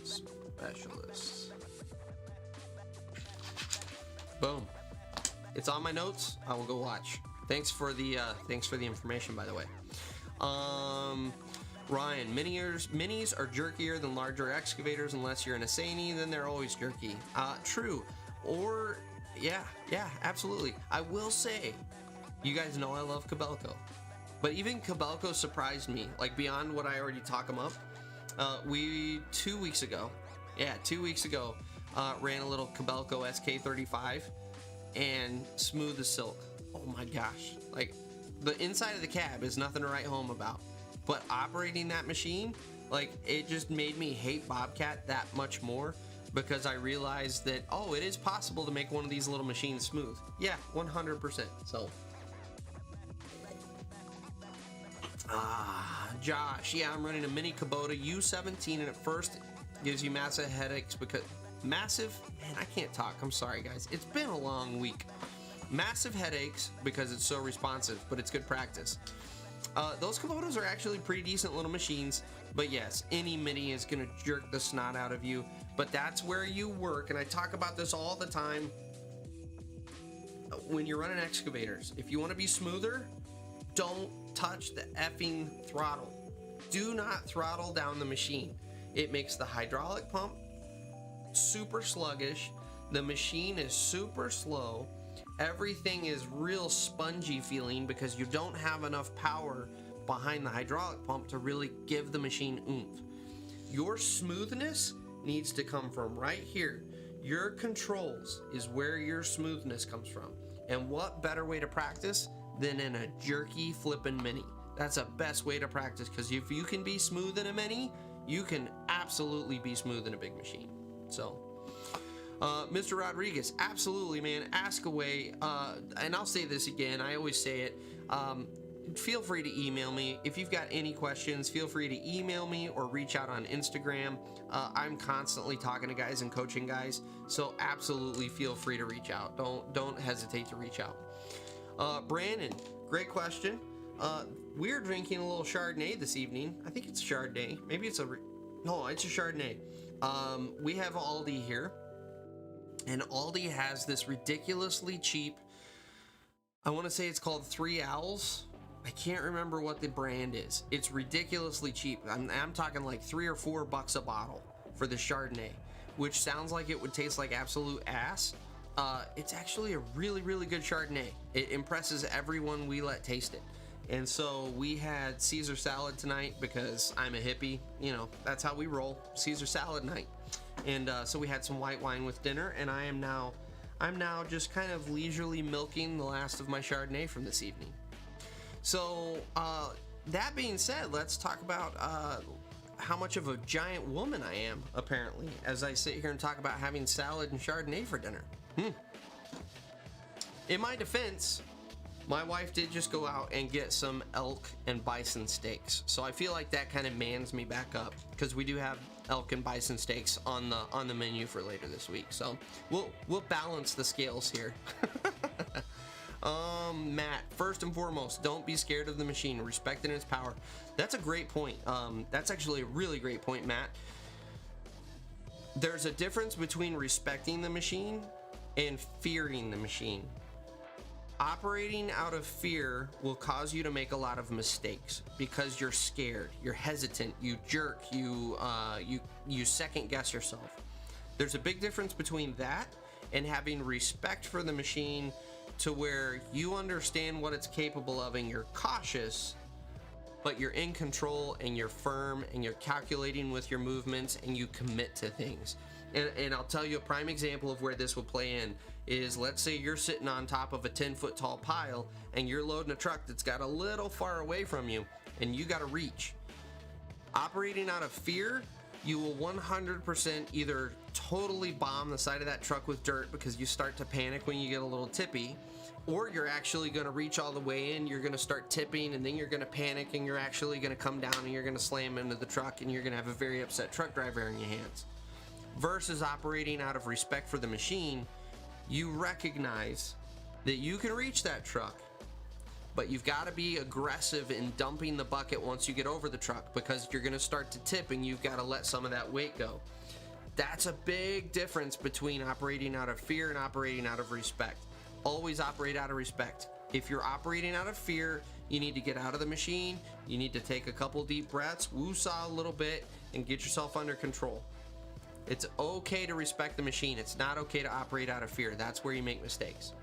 Specialist. Boom. It's on my notes. I will go watch. Thanks for the information, by the way. Ryan, minis are jerkier than larger excavators unless you're in a Sany, then they're always jerky. True. Or yeah, absolutely. I will say, you guys know I love Kobelco, but even Kobelco surprised me, like beyond what I already talk them up. 2 weeks ago, ran a little Kobelco SK35 and smooth as silk. Oh my gosh, like the inside of the cab is nothing to write home about, but operating that machine, like it just made me hate Bobcat that much more, because I realized that, oh, it is possible to make one of these little machines smooth. Yeah, 100%. So Josh, yeah, I'm running a mini Kubota U17, and at first gives you massive headaches because man, I can't talk. I'm sorry, guys. It's been a long week. Massive headaches because it's so responsive, but it's good practice. Those Kubotas are actually pretty decent little machines, but yes, any mini is going to jerk the snot out of you, but that's where you work, and I talk about this all the time. When you're running excavators, if you want to be smoother, don't touch the effing throttle. Do not throttle down the machine. It makes the hydraulic pump super sluggish. The machine is super slow. Everything is real spongy feeling because you don't have enough power behind the hydraulic pump to really give the machine oomph. Your smoothness needs to come from right here. Your controls is where your smoothness comes from. And what better way to practice than in a jerky flippin' mini? That's the best way to practice, because if you can be smooth in a mini, you can absolutely be smooth in a big machine. So Mr. Rodriguez, absolutely, man, ask away. And I'll say this again, I always say it, feel free to email me. If you've got any questions, feel free to email me or reach out on Instagram. I'm constantly talking to guys and coaching guys, so absolutely feel free to reach out. Don't hesitate to reach out. Brandon, great question. We're drinking a little Chardonnay this evening. I think it's Chardonnay. Maybe it's no, it's a Chardonnay. We have Aldi here, and Aldi has this ridiculously cheap, I want to say it's called Three Owls. I can't remember what the brand is. It's ridiculously cheap. I'm talking like $3 or $4 a bottle for the Chardonnay, which sounds like it would taste like absolute ass. It's actually a really, really good Chardonnay. It impresses everyone we let taste it. And so we had Caesar salad tonight because I'm a hippie. You know, that's how we roll. Caesar salad night. And so we had some white wine with dinner, and I'm now just kind of leisurely milking the last of my Chardonnay from this evening. So that being said, let's talk about how much of a giant woman I am, apparently, as I sit here and talk about having salad and Chardonnay for dinner. In my defense, my wife did just go out and get some elk and bison steaks. So I feel like that kind of mans me back up, because we do have elk and bison steaks on the menu for later this week. So we'll balance the scales here. Matt, first and foremost, don't be scared of the machine. Respect it in its power. That's a great point. That's actually a really great point, Matt. There's a difference between respecting the machine and fearing the machine. Operating out of fear will cause you to make a lot of mistakes because you're scared, you're hesitant, you jerk, you second guess yourself. There's a big difference between that and having respect for the machine to where you understand what it's capable of and you're cautious, but you're in control and you're firm and you're calculating with your movements and you commit to things. And I'll tell you a prime example of where this will play in is, let's say you're sitting on top of a 10-foot tall pile and you're loading a truck that's got a little far away from you and you got to reach. Operating out of fear, you will 100% either totally bomb the side of that truck with dirt because you start to panic when you get a little tippy, or you're actually going to reach all the way in, you're going to start tipping, and then you're going to panic and you're actually going to come down and you're going to slam into the truck and you're going to have a very upset truck driver in your hands. Versus operating out of respect for the machine, you recognize that you can reach that truck, but you've got to be aggressive in dumping the bucket once you get over the truck, because you're going to start to tip and you've got to let some of that weight go. That's a big difference between operating out of fear and operating out of respect. Always operate out of respect. If you're operating out of fear, you need to get out of the machine, you need to take a couple deep breaths, woo-saw a little bit, and get yourself under control. It's okay to respect the machine. It's not okay to operate out of fear. That's where you make mistakes.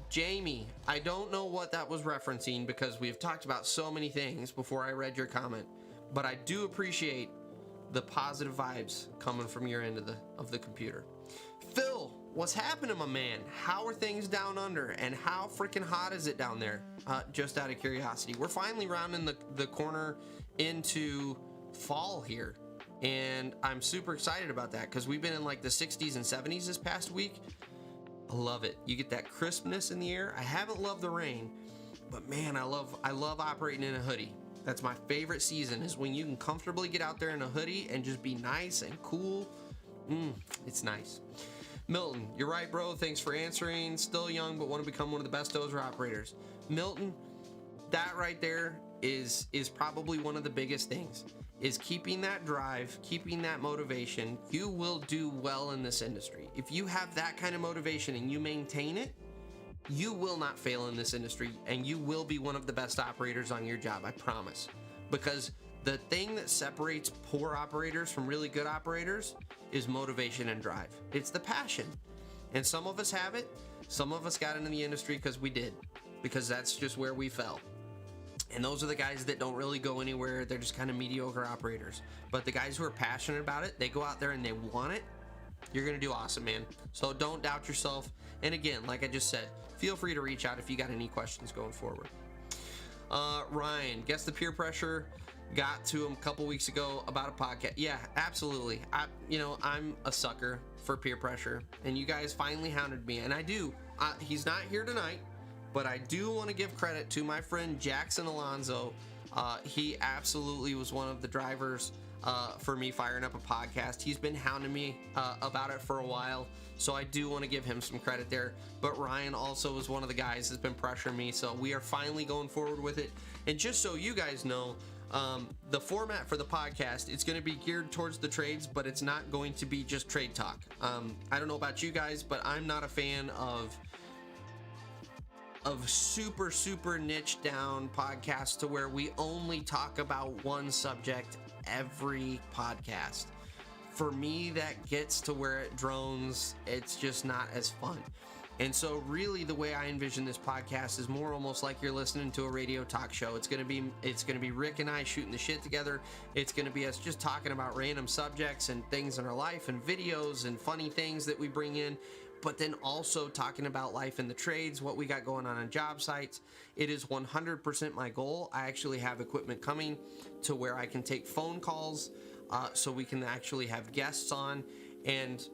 Jamie, I don't know what that was referencing because we've talked about so many things before I read your comment, but I do appreciate the positive vibes coming from your end of the computer. Phil, what's happening, my man? How are things down under, and how freaking hot is it down there? Just out of curiosity. We're finally rounding the corner into fall here, and I'm super excited about that because we've been in like the 60s and 70s this past week. I love it. You get that crispness in the air. I haven't loved the rain, but man, I love operating in a hoodie. That's my favorite season, is when you can comfortably get out there in a hoodie and just be nice and cool. It's nice. Milton, you're right, bro. Thanks for answering. Still young, but want to become one of the best dozer operators. Milton, that right there is probably one of the biggest things, is keeping that drive, keeping that motivation. You will do well in this industry. If you have that kind of motivation and you maintain it, you will not fail in this industry, and you will be one of the best operators on your job, I promise. Because the thing that separates poor operators from really good operators is motivation and drive. It's the passion. And some of us have it. Some of us got into the industry because that's just where we fell. And those are the guys that don't really go anywhere. They're just kind of mediocre operators. But the guys who are passionate about it, they go out there and they want it, you're going to do awesome, man. So don't doubt yourself. And again, like I just said, feel free to reach out if you got any questions going forward. Ryan, guess the peer pressure got to him a couple weeks ago about a podcast. Yeah, absolutely. I'm a sucker for peer pressure, and you guys finally hounded me, and I do. He's not here tonight, but I do want to give credit to my friend Jackson Alonso. He absolutely was one of the drivers for me firing up a podcast. He's been hounding me about it for a while, so I do want to give him some credit there. But Ryan also is one of the guys that's been pressuring me, so we are finally going forward with it. And just so you guys know, the format for the podcast, it's going to be geared towards the trades, but it's not going to be just trade talk. I don't know about you guys, but I'm not a fan of super niche down podcasts to where we only talk about one subject every podcast. For me, that gets to where it drones. It's just not as fun. And so really the way I envision this podcast is more almost like you're listening to a radio talk show. It's going to be Rick and I shooting the shit together. It's going to be us just talking about random subjects and things in our life and videos and funny things that we bring in, but then also talking about life in the trades, what we got going on job sites. It is 100% my goal. I actually have equipment coming to where I can take phone calls, so we can actually have guests on, and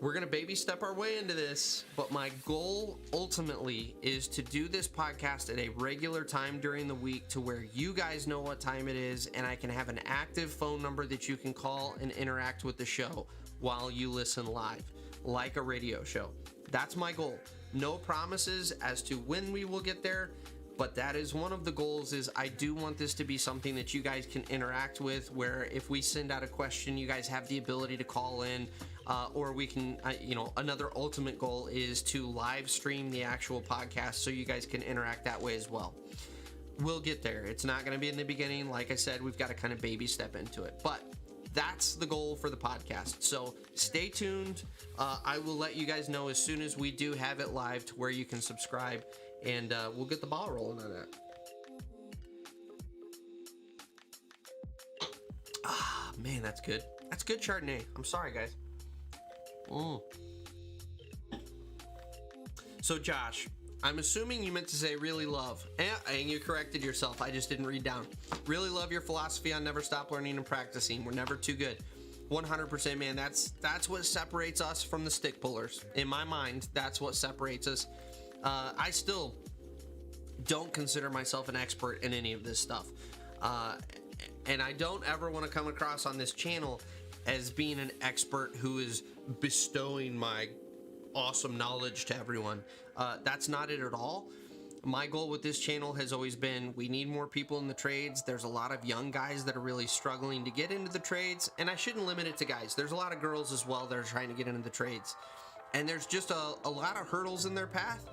we're going to baby step our way into this, but my goal ultimately is to do this podcast at a regular time during the week to where you guys know what time it is, and I can have an active phone number that you can call and interact with the show while you listen live, like a radio show. That's my goal. No promises as to when we will get there, but that is one of the goals. Is I do want this to be something that you guys can interact with, where if we send out a question, you guys have the ability to call in, or we can, another ultimate goal is to live stream the actual podcast so you guys can interact that way as well. We'll get there. It's not going to be in the beginning. Like I said, we've got to kind of baby step into it, but that's the goal for the podcast. So stay tuned. I will let you guys know as soon as we do have it live to where you can subscribe, and we'll get the ball rolling on that. Ah, man, that's good. That's good Chardonnay. I'm sorry, guys. So Josh, I'm assuming you meant to say really love, and you corrected yourself. I just didn't read down. Really love your philosophy on never stop learning and practicing. We're never too good. 100%, man. That's what separates us from the stick pullers. In my mind, that's what separates us. I still don't consider myself an expert in any of this stuff. And I don't ever want to come across on this channel as being an expert who is bestowing my awesome knowledge to everyone. That's not it at all. My goal with this channel has always been, we need more people in the trades. There's a lot of young guys that are really struggling to get into the trades, and I shouldn't limit it to guys. There's a lot of girls as well that are trying to get into the trades, and there's just a lot of hurdles in their path.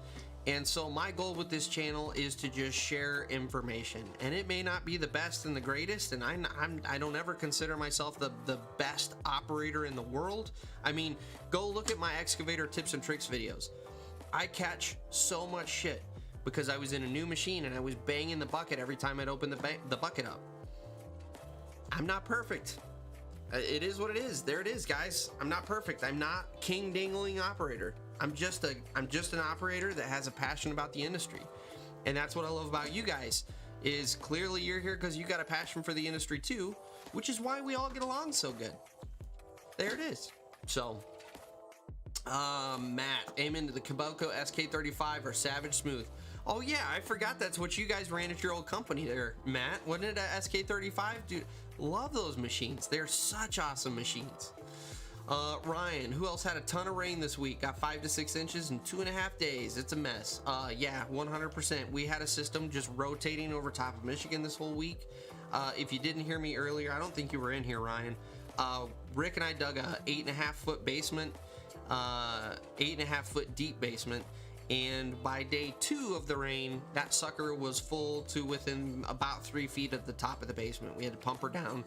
And so my goal with this channel is to just share information, and it may not be the best and the greatest, and I don't ever consider myself the best operator in the world. I mean, go look at my excavator tips and tricks videos. I catch so much shit because I was in a new machine and I was banging the bucket every time I'd open the bucket up. I'm not perfect. It is what it is. There it is, guys. I'm not perfect. I'm not king dangling operator. I'm just an operator that has a passion about the industry. And that's what I love about you guys, is clearly you're here because you got a passion for the industry too, which is why we all get along so good. There it is. So, Matt, amen to the Koboko SK35 or Savage Smooth. Oh yeah, I forgot that's what you guys ran at your old company there, Matt. Wasn't it a SK35? Dude, love those machines. They're such awesome machines. Ryan, who else had a ton of rain this week? Got 5 to 6 inches in 2.5 days. It's a mess. Yeah, 100%. We had a system just rotating over top of Michigan this whole week. If you didn't hear me earlier, I don't think you were in here, Ryan. Rick and I dug a 8.5 foot basement, 8.5 foot deep basement. And by day 2 of the rain, that sucker was full to within about 3 feet of the top of the basement. We had to pump her down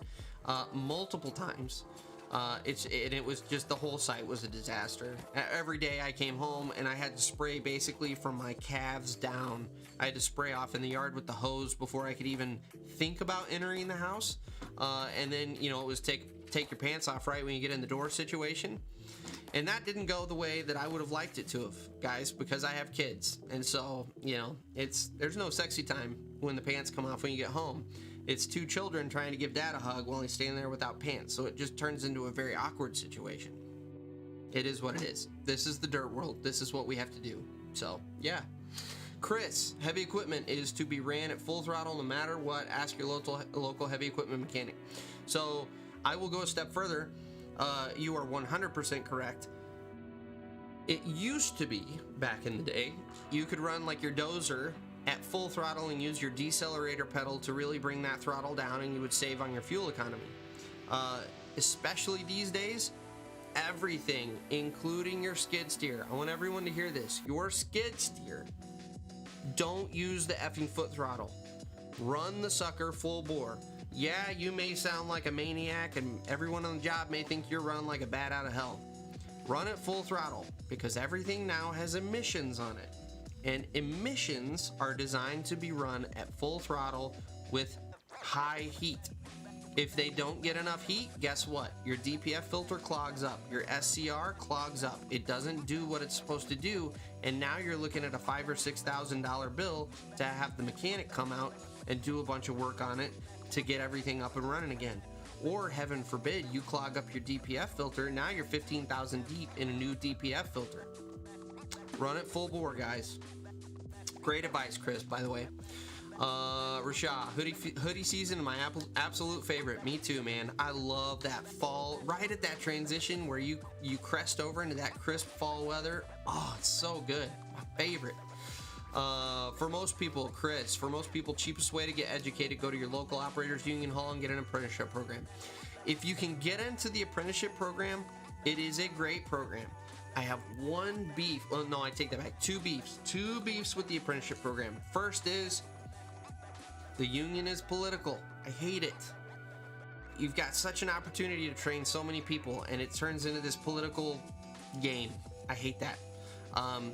multiple times. It was just, the whole site was a disaster. Every day I came home and I had to spray basically from my calves down. I had to spray off in the yard with the hose before I could even think about entering the house. And then, it was take your pants off right when you get in the door situation. And that didn't go the way that I would have liked it to have, guys, because I have kids. And so, there's no sexy time when the pants come off when you get home. It's 2 children trying to give dad a hug while he's standing there without pants. So it just turns into a very awkward situation. It is what it is. This is the dirt world. This is what we have to do. So, yeah. Chris, heavy equipment is to be ran at full throttle no matter what. Ask your local heavy equipment mechanic. So I will go a step further. You are 100% correct. It used to be, back in the day, you could run like your dozer at full throttle and use your decelerator pedal to really bring that throttle down, and you would save on your fuel economy. Especially these days, everything, including your skid steer. I want everyone to hear this. Your skid steer, don't use the effing foot throttle. Run the sucker full bore. Yeah, you may sound like a maniac, and everyone on the job may think you're running like a bat out of hell. Run it full throttle, because everything now has emissions on it. And emissions are designed to be run at full throttle with high heat. If they don't get enough heat, guess what? Your DPF filter clogs up. Your SCR clogs up. It doesn't do what it's supposed to do, and now you're looking at a $5,000 or $6,000 bill to have the mechanic come out and do a bunch of work on it to get everything up and running again. Or heaven forbid, you clog up your DPF filter. Now you're 15,000 deep in a new DPF filter. Run it full bore, guys. Great advice, Chris, by the way. Rashad, hoodie season, my absolute favorite. Me too, man. I love that fall, right at that transition where you crest over into that crisp fall weather. Oh, it's so good. My favorite. For most people, Chris, cheapest way to get educated, go to your local operators union hall and get an apprenticeship program. If you can get into the apprenticeship program, it is a great program. I have one beef. Well, no, I take that back. Two beefs with the apprenticeship program. First is the union is political. I hate it. You've got such an opportunity to train so many people, and it turns into this political game. I hate that.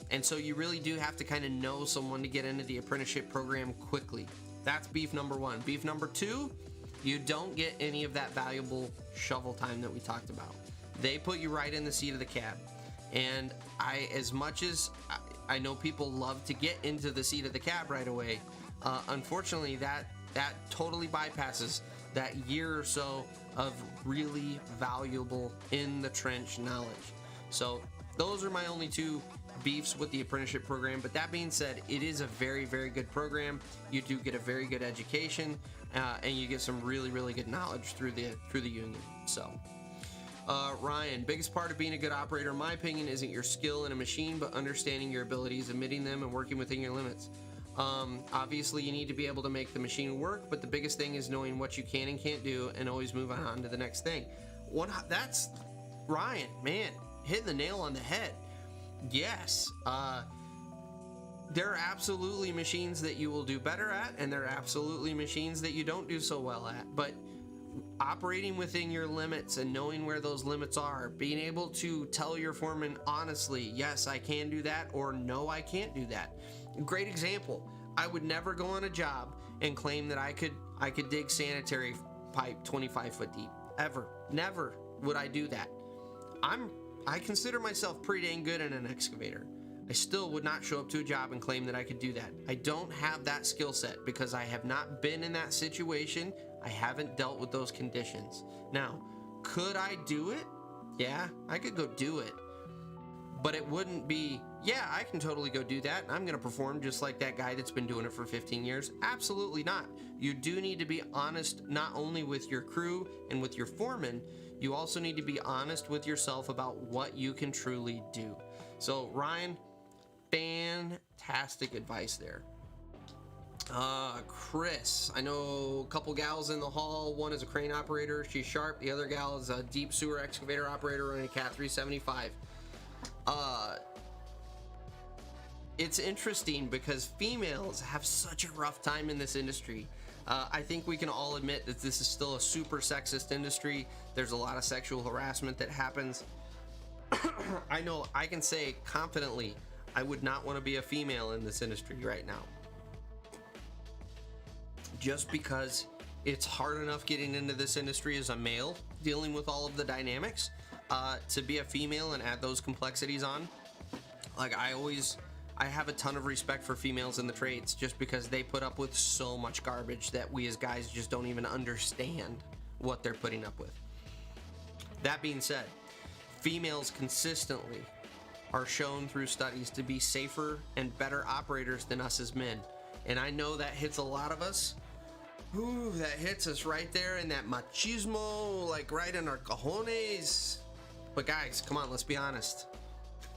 And so you really do have to kind of know someone to get into the apprenticeship program quickly. That's beef number one. Beef number two, you don't get any of that valuable shovel time that we talked about. They put you right in the seat of the cab. And as much as I know people love to get into the seat of the cab right away, unfortunately that totally bypasses that year or so of really valuable in the trench knowledge. So those are my only two beefs with the apprenticeship program. But that being said, it is a very, very good program. You do get a very good education, and you get some really, really good knowledge through the union. So Ryan, biggest part of being a good operator, in my opinion, isn't your skill in a machine, but understanding your abilities, admitting them, and working within your limits. Obviously, you need to be able to make the machine work, but the biggest thing is knowing what you can and can't do, and always move on to the next thing. That's Ryan, man, hitting the nail on the head. Yes, there are absolutely machines that you will do better at, and there are absolutely machines that you don't do so well at. But operating within your limits and knowing where those limits are, being able to tell your foreman honestly, yes, I can do that, or no, I can't do that. Great example. I would never go on a job and claim that I could dig sanitary pipe 25 foot deep. Ever. Never would I do that. I consider myself pretty dang good in an excavator. I still would not show up to a job and claim that I could do that. I don't have that skill set because I have not been in that situation. I haven't dealt with those conditions. Now, could I do it? Yeah, I could go do it. But it wouldn't be, yeah, I can totally go do that. I'm going to perform just like that guy that's been doing it for 15 years. Absolutely not. You do need to be honest, not only with your crew and with your foreman, you also need to be honest with yourself about what you can truly do. So, Ryan, fantastic advice there. Chris, I know a couple gals in the hall. One is a crane operator. She's sharp. The other gal is a deep sewer excavator operator running a Cat 375. It's interesting because females have such a rough time in this industry. I think we can all admit that this is still a super sexist industry. There's a lot of sexual harassment that happens. I know I can say confidently, I would not want to be a female in this industry right now. Just because it's hard enough getting into this industry as a male, dealing with all of the dynamics, to be a female and add those complexities on. Like I have a ton of respect for females in the trades just because they put up with so much garbage that we as guys just don't even understand what they're putting up with. That being said, females consistently are shown through studies to be safer and better operators than us as men. And I know that hits a lot of us. Ooh, that hits us right there in that machismo, like right in our cojones. But guys, come on, let's be honest.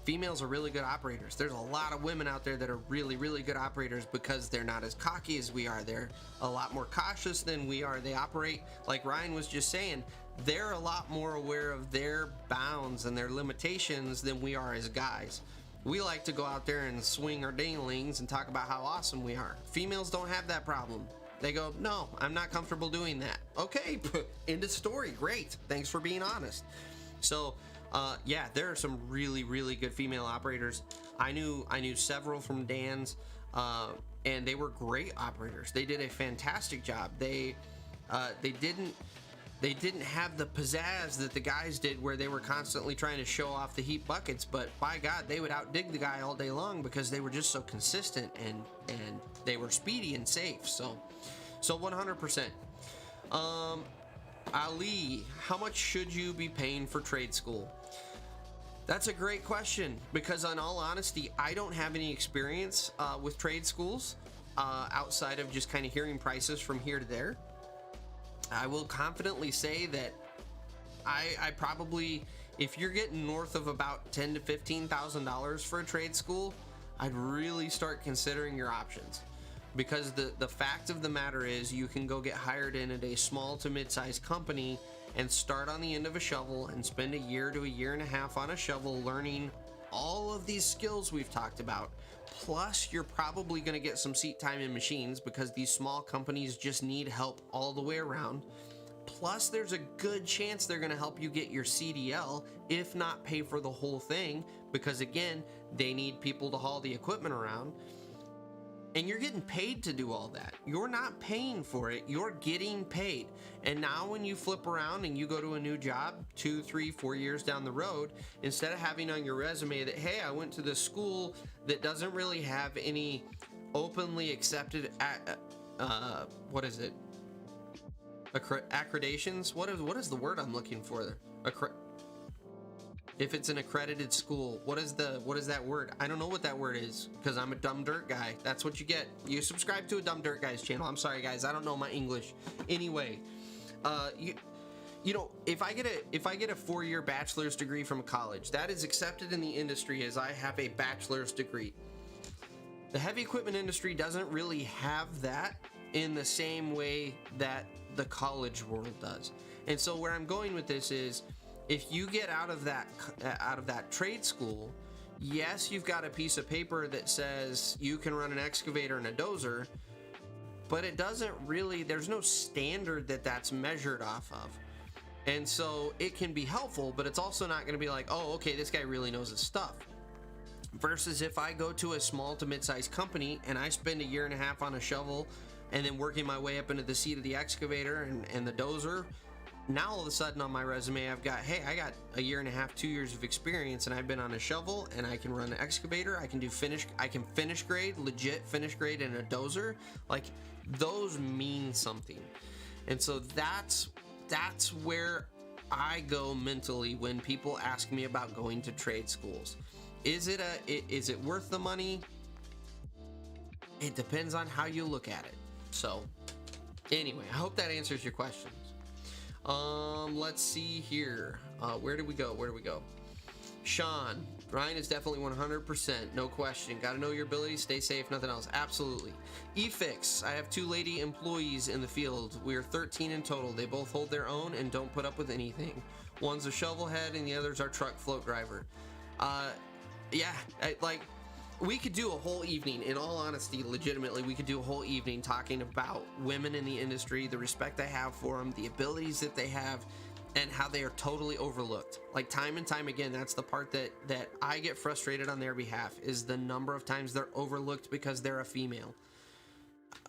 Females are really good operators. There's a lot of women out there that are really, really good operators because they're not as cocky as we are. They're a lot more cautious than we are. They operate, like Ryan was just saying, they're a lot more aware of their bounds and their limitations than we are as guys. We like to go out there and swing our dinglings and talk about how awesome we are. Females don't have that problem. They go, no, I'm not comfortable doing that. Okay, end of story. Great. Thanks for being honest. So, yeah, there are some really, really good female operators. I knew several from Dan's, and they were great operators. They did a fantastic job. They didn't have the pizzazz that the guys did, where they were constantly trying to show off the heat buckets. But by God, they would outdig the guy all day long because they were just so consistent and they were speedy and safe. So 100%. Ali, how much should you be paying for trade school? That's a great question, because in all honesty, I don't have any experience with trade schools outside of just kind of hearing prices from here to there. I will confidently say that I probably, if you're getting north of about $10,000 to $15,000 for a trade school, I'd really start considering your options. Because the fact of the matter is, you can go get hired in at a small to mid-sized company and start on the end of a shovel and spend a year to a year and a half on a shovel learning all of these skills we've talked about. Plus, you're probably going to get some seat time in machines because these small companies just need help all the way around. Plus, there's a good chance they're going to help you get your CDL, if not pay for the whole thing, because again, they need people to haul the equipment around. And you're getting paid to do all that. You're not paying for it, you're getting paid. And now when you flip around and you go to a new job 2, 3, 4 years down the road, instead of having on your resume that, hey, I went to this school that doesn't really have any openly accepted, what is it? Accreditations? What is the word I'm looking for there? If it's an accredited school, what is that word? I don't know what that word is, because I'm a dumb dirt guy. That's what you get. You subscribe to a dumb dirt guy's channel. I'm sorry, guys. I don't know my English. Anyway, you know, if I get a 4-year bachelor's degree from a college, that is accepted in the industry as I have a bachelor's degree. The heavy equipment industry doesn't really have that in the same way that the college world does. And so where I'm going with this is, if you get out of that trade school, yes, you've got a piece of paper that says you can run an excavator and a dozer, but it doesn't really, there's no standard that's measured off of. And so it can be helpful, but it's also not going to be like, oh, okay, this guy really knows his stuff. Versus if I go to a small to mid-sized company and I spend a year and a half on a shovel and then working my way up into the seat of the excavator and the dozer, now all of a sudden on my resume I've got, hey, I got a year and a half, 2 years of experience, and I've been on a shovel, and I can run an excavator, I can finish grade, legit finish grade, and a dozer. Like, those mean something. And so that's where I go mentally when people ask me about going to trade schools. Is it worth the money? It depends on how you look at it. So anyway, I hope that answers your questions. Let's see here. Where do we go? Sean, Ryan is definitely 100%, no question. Got to know your abilities, stay safe, nothing else. Absolutely. eFix, I have 2 lady employees in the field. We are 13 in total. They both hold their own and don't put up with anything. One's a shovel head and the other's our truck float driver. Yeah, we could do a whole evening, in all honesty, legitimately, we could do a whole evening talking about women in the industry, the respect I have for them, the abilities that they have, and how they are totally overlooked. Like, time and time again, that's the part that I get frustrated on their behalf, is the number of times they're overlooked because they're a female.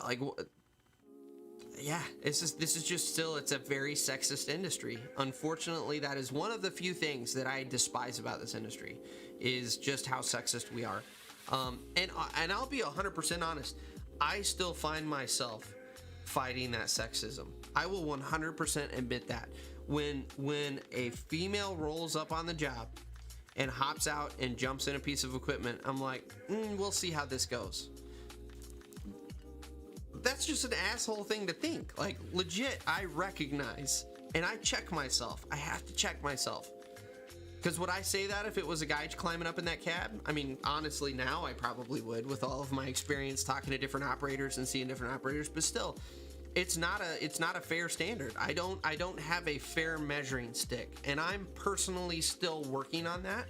Like, yeah, this is just still, it's a very sexist industry. Unfortunately, that is one of the few things that I despise about this industry, is just how sexist we are. And I'll be 100% honest, I still find myself fighting that sexism. I will 100% admit that. When a female rolls up on the job and hops out and jumps in a piece of equipment, I'm like, we'll see how this goes. That's just an asshole thing to think. Like, legit, I recognize and I check myself. I have to check myself. Because would I say that if it was a guy climbing up in that cab? I mean, honestly, now I probably would, with all of my experience talking to different operators and seeing different operators. But still, it's not a fair standard. I don't have a fair measuring stick, and I'm personally still working on that.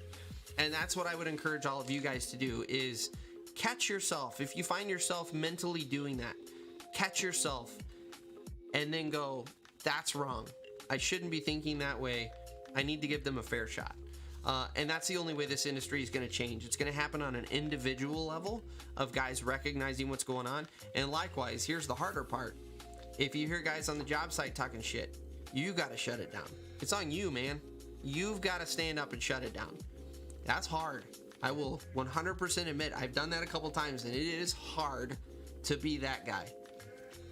And that's what I would encourage all of you guys to do, is catch yourself. If you find yourself mentally doing that, catch yourself and then go, that's wrong. I shouldn't be thinking that way. I need to give them a fair shot. And that's the only way this industry is going to change. It's going to happen on an individual level of guys recognizing what's going on. And likewise, here's the harder part. If you hear guys on the job site talking shit, you got to shut it down. It's on you, man. You've got to stand up and shut it down. That's hard. I will 100% admit I've done that a couple times, and it is hard to be that guy.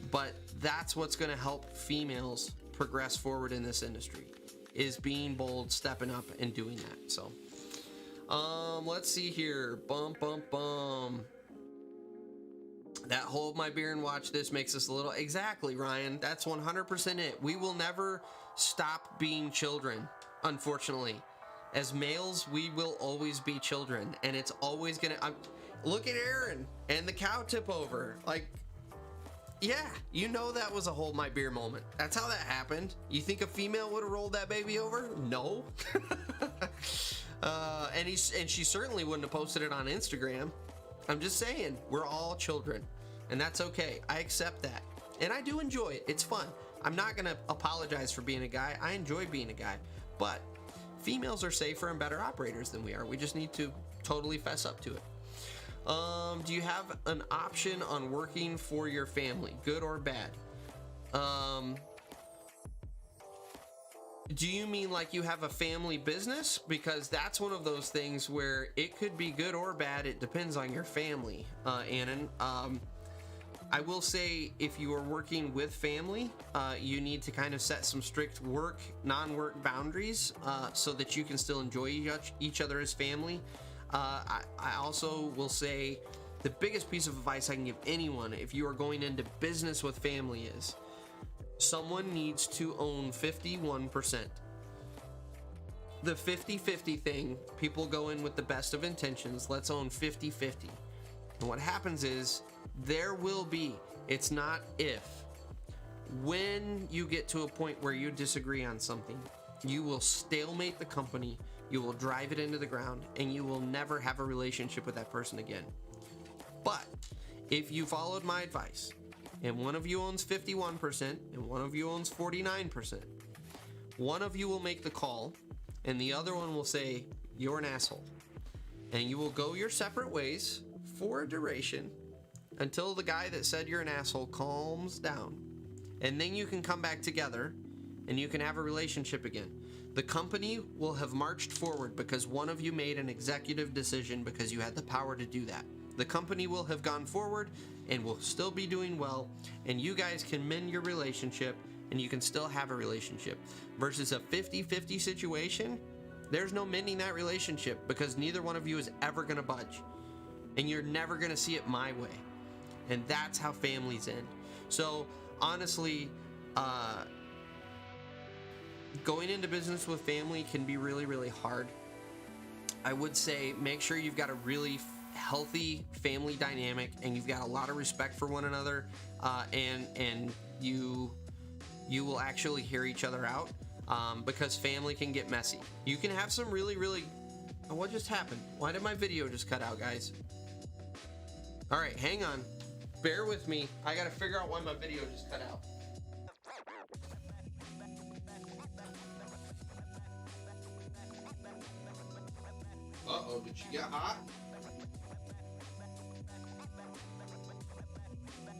But that's what's going to help females progress forward in this industry, is being bold, stepping up, and doing that. So, let's see here. That hold my beer and watch this makes us a little... Exactly, Ryan. That's 100% it. We will never stop being children, unfortunately. As males, we will always be children, and it's always gonna... look at Aaron and the cow tip over. Like, yeah, you know that was a hold my beer moment. That's how that happened. You think a female would have rolled that baby over? No. And she certainly wouldn't have posted it on Instagram. I'm just saying, we're all children, and that's okay. I accept that, and I do enjoy it. It's fun. I'm not gonna apologize for being a guy. I enjoy being a guy, but females are safer and better operators than we are. We just need to totally fess up to it. Do you have an option on working for your family, good or bad? Do you mean like you have a family business? Because that's one of those things where it could be good or bad. It depends on your family, Annan. I will say, if you are working with family, you need to kind of set some strict work, non-work boundaries, so that you can still enjoy each other as family. I also will say the biggest piece of advice I can give anyone if you are going into business with family is someone needs to own 51%. The 50-50 thing, people go in with the best of intentions. Let's own 50-50. And what happens is there will be, it's not if, when you get to a point where you disagree on something, you will stalemate the company. You will drive it into the ground, and you will never have a relationship with that person again. But if you followed my advice, and one of you owns 51%, and one of you owns 49%, one of you will make the call, and the other one will say, you're an asshole. And you will go your separate ways for a duration until the guy that said you're an asshole calms down. And then you can come back together, and you can have a relationship again. The company will have marched forward because one of you made an executive decision because you had the power to do that. The company will have gone forward and will still be doing well, and you guys can mend your relationship and you can still have a relationship. Versus a 50-50 situation, there's no mending that relationship because neither one of you is ever going to budge. And you're never going to see it my way. And that's how families end. So, honestly, going into business with family can be really, really hard. I would say make sure you've got a really healthy family dynamic and you've got a lot of respect for one another, and you will actually hear each other out, because family can get messy. You can have some really, really... Oh, what just happened? Why did my video just cut out, guys? All right, hang on. Bear with me. I got to figure out why my video just cut out. Uh-oh, did she get hot?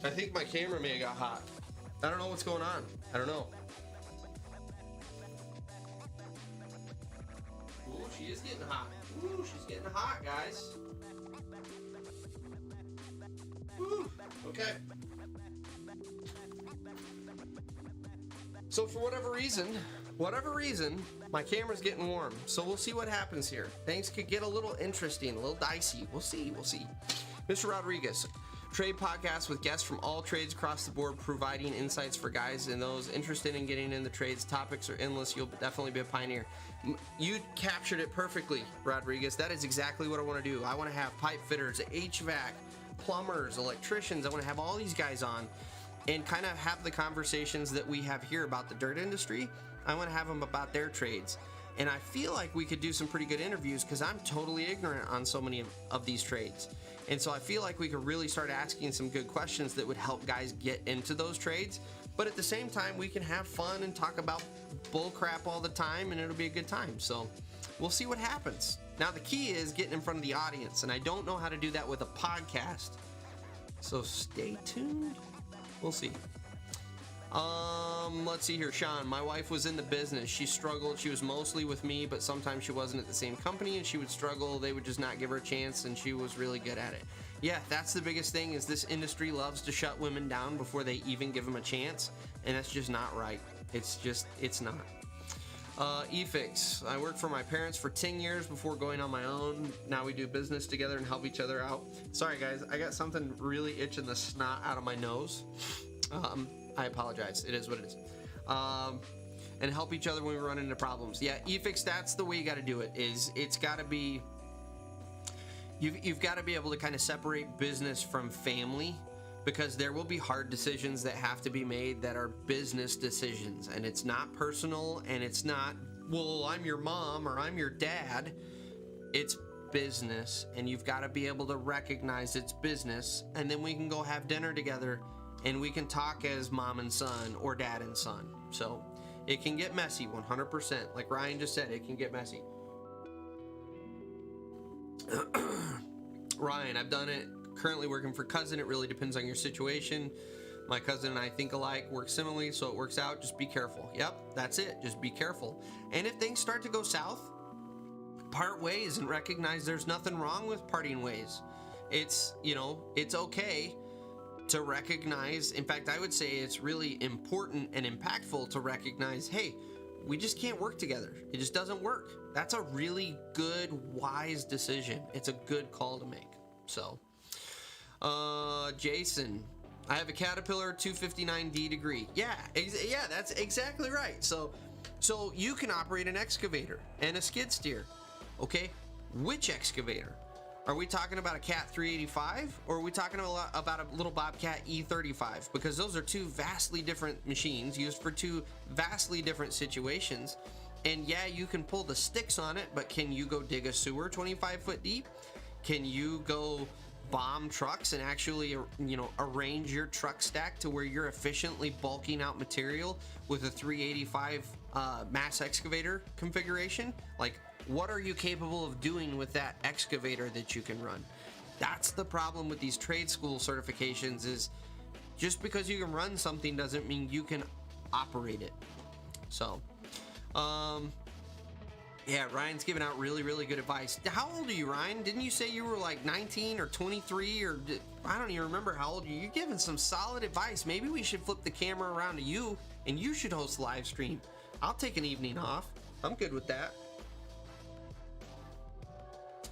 I think my camera may have got hot. I don't know what's going on. I don't know. Ooh, she is getting hot. Ooh, she's getting hot, guys. Ooh, okay. So for whatever reason, whatever reason, my camera's getting warm, so we'll see what happens here. Things could get a little interesting, a little dicey. We'll see. Mr. Rodriguez, trade podcast with guests from all trades across the board, providing insights for guys and those interested in getting in the trades. Topics are endless. You'll definitely be a pioneer. You captured it perfectly, Rodriguez. That is exactly what I want to do. I want to have pipe fitters, HVAC, plumbers, electricians. I want to have all these guys on and kind of have the conversations that we have here about the dirt industry. I want to have them about their trades. And I feel like we could do some pretty good interviews because I'm totally ignorant on so many of these trades. And so I feel like we could really start asking some good questions that would help guys get into those trades. But at the same time, we can have fun and talk about bull crap all the time, and it'll be a good time. So we'll see what happens. Now, the key is getting in front of the audience, and I don't know how to do that with a podcast. So stay tuned. We'll see. Let's see here. Sean, my wife was in the business. She struggled. She was mostly with me, but sometimes she wasn't at the same company and she would struggle. They would just not give her a chance, and she was really good at it. Yeah, that's the biggest thing, is this industry loves to shut women down before they even give them a chance, and that's just not right. It's not. eFix. I worked for my parents for 10 years before going on my own. Now we do business together and help each other out. Sorry guys, I got something really itching the snot out of my nose. I apologize. It is what it is. And help each other when we run into problems. Yeah, eFix, that's the way you got to do it. It's got to be, you've got to be able to kind of separate business from family, because there will be hard decisions that have to be made that are business decisions, and it's not personal, and it's not, well, I'm your mom or I'm your dad. It's business, and you've got to be able to recognize it's business, and then we can go have dinner together and we can talk as mom and son or dad and son. So it can get messy, 100%. Like Ryan just said, it can get messy. Ryan, I've done it. Currently working for cousin. It really depends on your situation. My cousin and I think alike, work similarly, so it works out. Just be careful. Yep, that's it. Just be careful. And if things start to go south, part ways and recognize there's nothing wrong with parting ways. It's, it's okay to recognize. In fact, I would say it's really important and impactful to recognize, hey, we just can't work together. It just doesn't work. That's a really good, wise decision. It's a good call to make. So, Jason, I have a Caterpillar 259D degree. Yeah, that's exactly right. So you can operate an excavator and a skid steer. Okay, which excavator? Are we talking about a Cat 385, or are we talking about a little Bobcat E35? Because those are two vastly different machines used for two vastly different situations. And yeah, you can pull the sticks on it, but can you go dig a sewer 25 foot deep? Can you go bomb trucks and actually, arrange your truck stack to where you're efficiently bulking out material with a 385 mass excavator configuration? Like, what are you capable of doing with that excavator that you can run? That's the problem with these trade school certifications, is just because you can run something doesn't mean you can operate it. So, yeah, Ryan's giving out really, really good advice. How old are you, Ryan? Didn't you say you were like 19 or 23 or I don't even remember how old you are. You're giving some solid advice. Maybe we should flip the camera around to you and you should host live stream. I'll take an evening off. I'm good with that.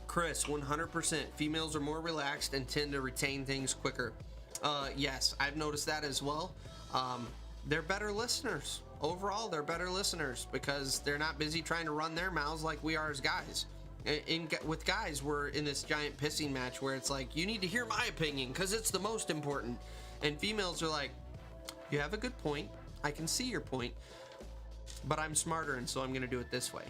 Chris, 100%. Females are more relaxed and tend to retain things quicker. Yes, I've noticed that as well. They're better listeners. Overall, they're better listeners because they're not busy trying to run their mouths like we are as guys. With guys, we're in this giant pissing match where it's like, you need to hear my opinion because it's the most important. And females are like, you have a good point. I can see your point, but I'm smarter, and so I'm going to do it this way.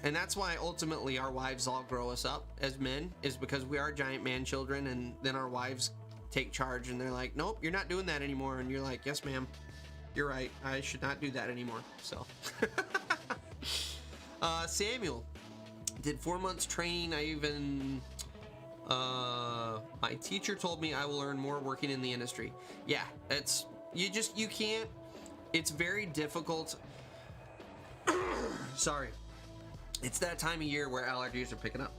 And that's why ultimately our wives all grow us up as men, is because we are giant man children, and then our wives take charge and they're like, nope, you're not doing that anymore. And you're like, yes, ma'am, you're right. I should not do that anymore. So, Samuel did 4 months training. My teacher told me I will earn more working in the industry. Yeah, you can't, it's very difficult. Sorry. It's that time of year where allergies are picking up.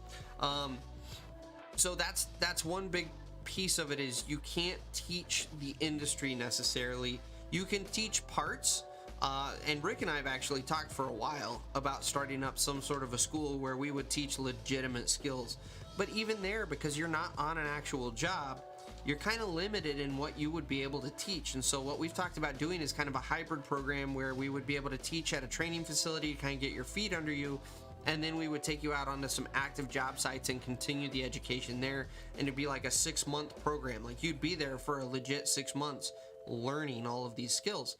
So that's one big piece of it, is you can't teach the industry necessarily. You can teach parts And Rick and I have actually talked for a while about starting up some sort of a school where we would teach legitimate skills. But even there, because you're not on an actual job, you're kind of limited in what you would be able to teach. And so what we've talked about doing is kind of a hybrid program where we would be able to teach at a training facility to kind of get your feet under you, and then we would take you out onto some active job sites and continue the education there. And it'd be like a 6-month program. Like, you'd be there for a legit 6 months learning all of these skills.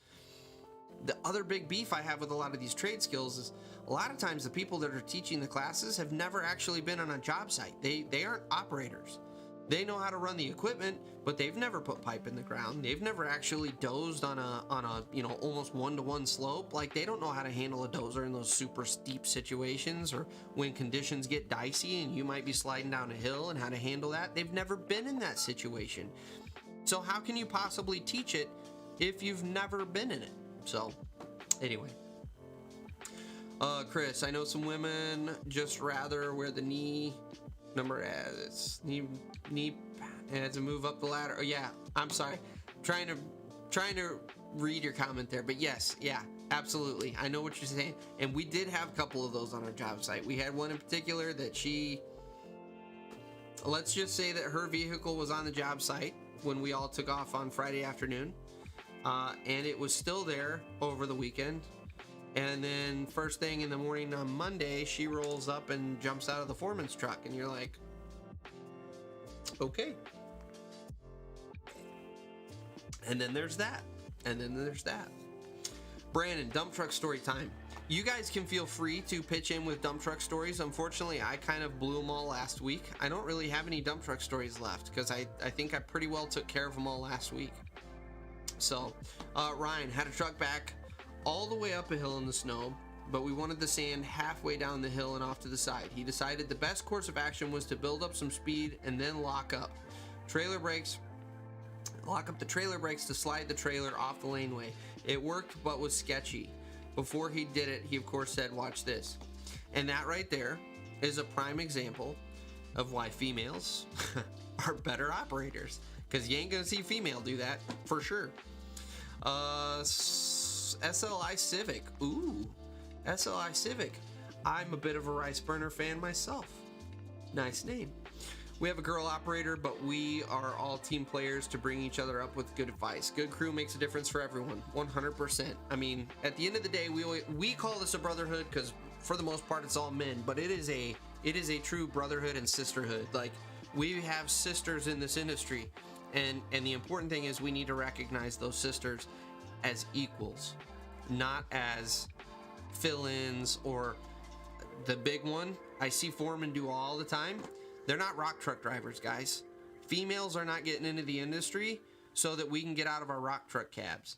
The other big beef I have with a lot of these trade skills is a lot of times the people that are teaching the classes have never actually been on a job site. They aren't operators. They know how to run the equipment, but they've never put pipe in the ground. They've never actually dozed on a almost 1-to-1 slope. Like, they don't know how to handle a dozer in those super steep situations, or when conditions get dicey and you might be sliding down a hill, and how to handle that. They've never been in that situation. So how can you possibly teach it if you've never been in it? So anyway, Chris, I know some women just rather wear the knee number as knee as a move up the ladder. Oh yeah, I'm sorry, trying to read your comment there, but yes, yeah, absolutely, I know what you're saying. And we did have a couple of those on our job site. We had one in particular that let's just say that her vehicle was on the job site when we all took off on Friday afternoon, and it was still there over the weekend. And then first thing in the morning on Monday, she rolls up and jumps out of the foreman's truck, and you're like, okay. And then there's that. And then there's that. Brandon, dump truck story time. You guys can feel free to pitch in with dump truck stories. Unfortunately, I kind of blew them all last week. I don't really have any dump truck stories left because I think I pretty well took care of them all last week. So, Ryan had a truck back all the way up a hill in the snow, but we wanted the sand halfway down the hill and off to the side. He decided the best course of action was to build up some speed and then lock up the trailer brakes to slide the trailer off the laneway. It worked, but was sketchy. Before he did it, he of course said, watch this. And that right there is a prime example of why females are better operators, because you ain't gonna see female do that for sure. SLI Civic. Ooh, SLI Civic. I'm a bit of a Rice Burner fan myself. Nice name. We have a girl operator, but we are all team players to bring each other up with good advice. Good crew makes a difference for everyone, 100%. I mean, at the end of the day, we call this a brotherhood because for the most part it's all men, but it is a true brotherhood and sisterhood. Like, we have sisters in this industry, and the important thing is we need to recognize those sisters as equals, not as fill-ins or the big one I see foremen do all the time. They're not rock truck drivers, guys. Females are not getting into the industry so that we can get out of our rock truck cabs.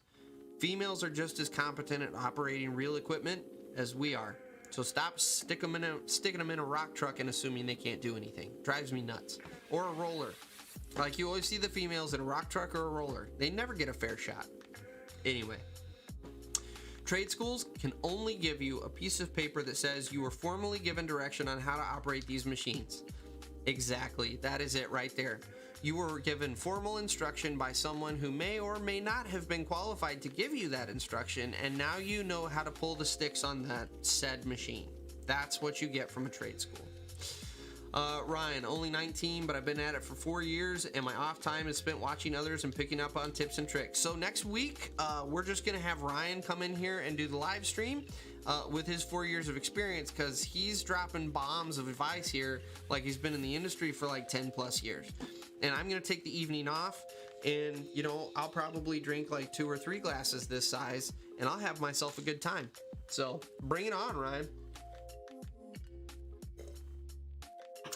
Females are just as competent at operating real equipment as we are. So stop sticking them in a rock truck and assuming they can't do anything. Drives me nuts. Or a roller. Like, you always see the females in a rock truck or a roller. They never get a fair shot. Anyway, trade schools can only give you a piece of paper that says you were formally given direction on how to operate these machines. Exactly, that is it right there. You were given formal instruction by someone who may or may not have been qualified to give you that instruction, and now you know how to pull the sticks on that said machine. That's what you get from a trade school. Ryan, only 19, but I've been at it for 4 years, and my off time is spent watching others and picking up on tips and tricks. So next week, we're just going to have Ryan come in here and do the live stream with his 4 years of experience, because he's dropping bombs of advice here like he's been in the industry for like 10 plus years. And I'm going to take the evening off, and, you know, I'll probably drink like 2 or 3 glasses this size, and I'll have myself a good time. So bring it on, Ryan.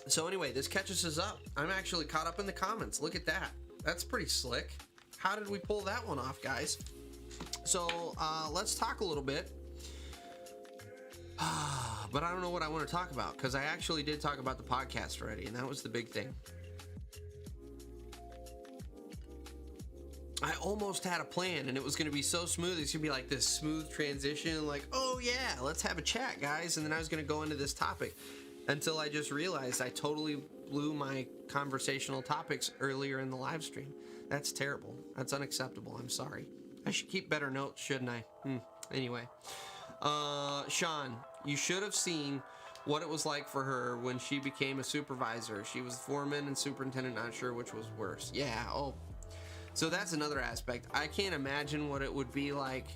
So anyway, this catches us up. I'm actually caught up in the comments. Look at that. That's pretty slick. How did we pull that one off, guys? So let's talk a little bit. But I don't know what I want to talk about, because I actually did talk about the podcast already, and that was the big thing. I almost had a plan, and it was going to be so smooth. It's going to be like this smooth transition, like, oh yeah, let's have a chat, guys. And then I was going to go into this topic, until I just realized I totally blew my conversational topics earlier in the live stream. That's terrible. That's unacceptable. I'm sorry. I should keep better notes, shouldn't I? Anyway, Sean, you should have seen what it was like for her when she became a supervisor. She was foreman and superintendent, not sure which was worse. Yeah, oh. So that's another aspect. I can't imagine what it would be like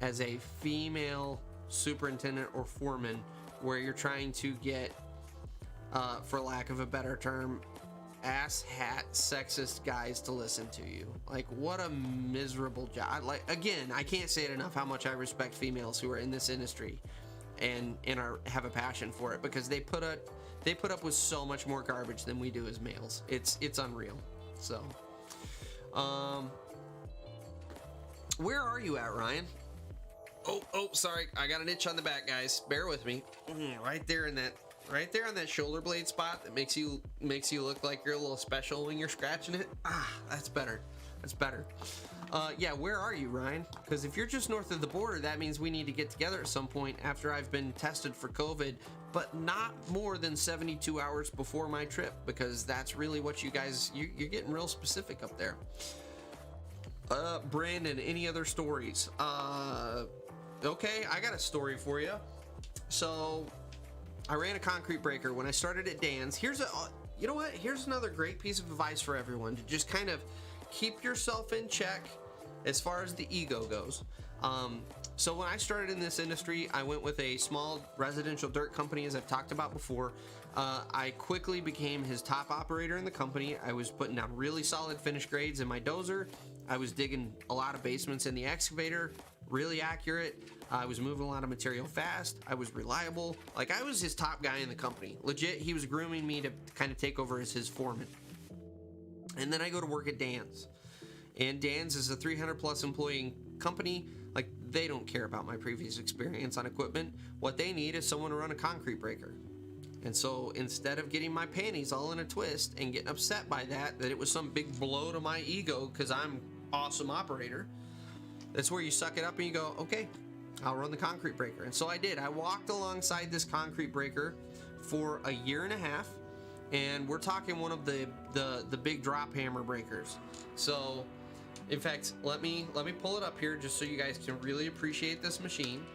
as a female superintendent or foreman where you're trying to get, for lack of a better term, ass hat sexist guys to listen to you. Like, what a miserable job. Like, again, I can't say it enough how much I respect females who are in this industry and have a passion for it, because they put up with so much more garbage than we do as males. It's unreal. So where are you at, Ryan? Oh, sorry, I got an itch on the back, guys, bear with me. Right there on that shoulder blade spot that makes you look like you're a little special when you're scratching it. That's better. Yeah, where are you, Ryan? Because if you're just north of the border, that means we need to get together at some point after I've been tested for COVID, but not more than 72 hours before my trip, because that's really what you guys, you're getting real specific up there. Brandon, any other stories? Okay, I got a story for you. So I ran a concrete breaker when I started at Dan's. You know what? Here's another great piece of advice for everyone, to just kind of keep yourself in check as far as the ego goes. So when I started in this industry, I went with a small residential dirt company, as I've talked about before. I quickly became his top operator in the company. I was putting down really solid finish grades in my dozer. I was digging a lot of basements in the excavator, really accurate. I was moving a lot of material fast. I was reliable. Like, I was his top guy in the company. Legit, he was grooming me to kind of take over as his foreman. And then I go to work at Dan's. And Dan's is a 300 plus employee company. Like, they don't care about my previous experience on equipment. What they need is someone to run a concrete breaker. And so instead of getting my panties all in a twist and getting upset by that it was some big blow to my ego because I'm awesome operator, that's where you suck it up and you go, okay, I'll run the concrete breaker. And so I did. I walked alongside this concrete breaker for a year and a half, and we're talking one of the big drop hammer breakers. So in fact, let me pull it up here just so you guys can really appreciate this machine.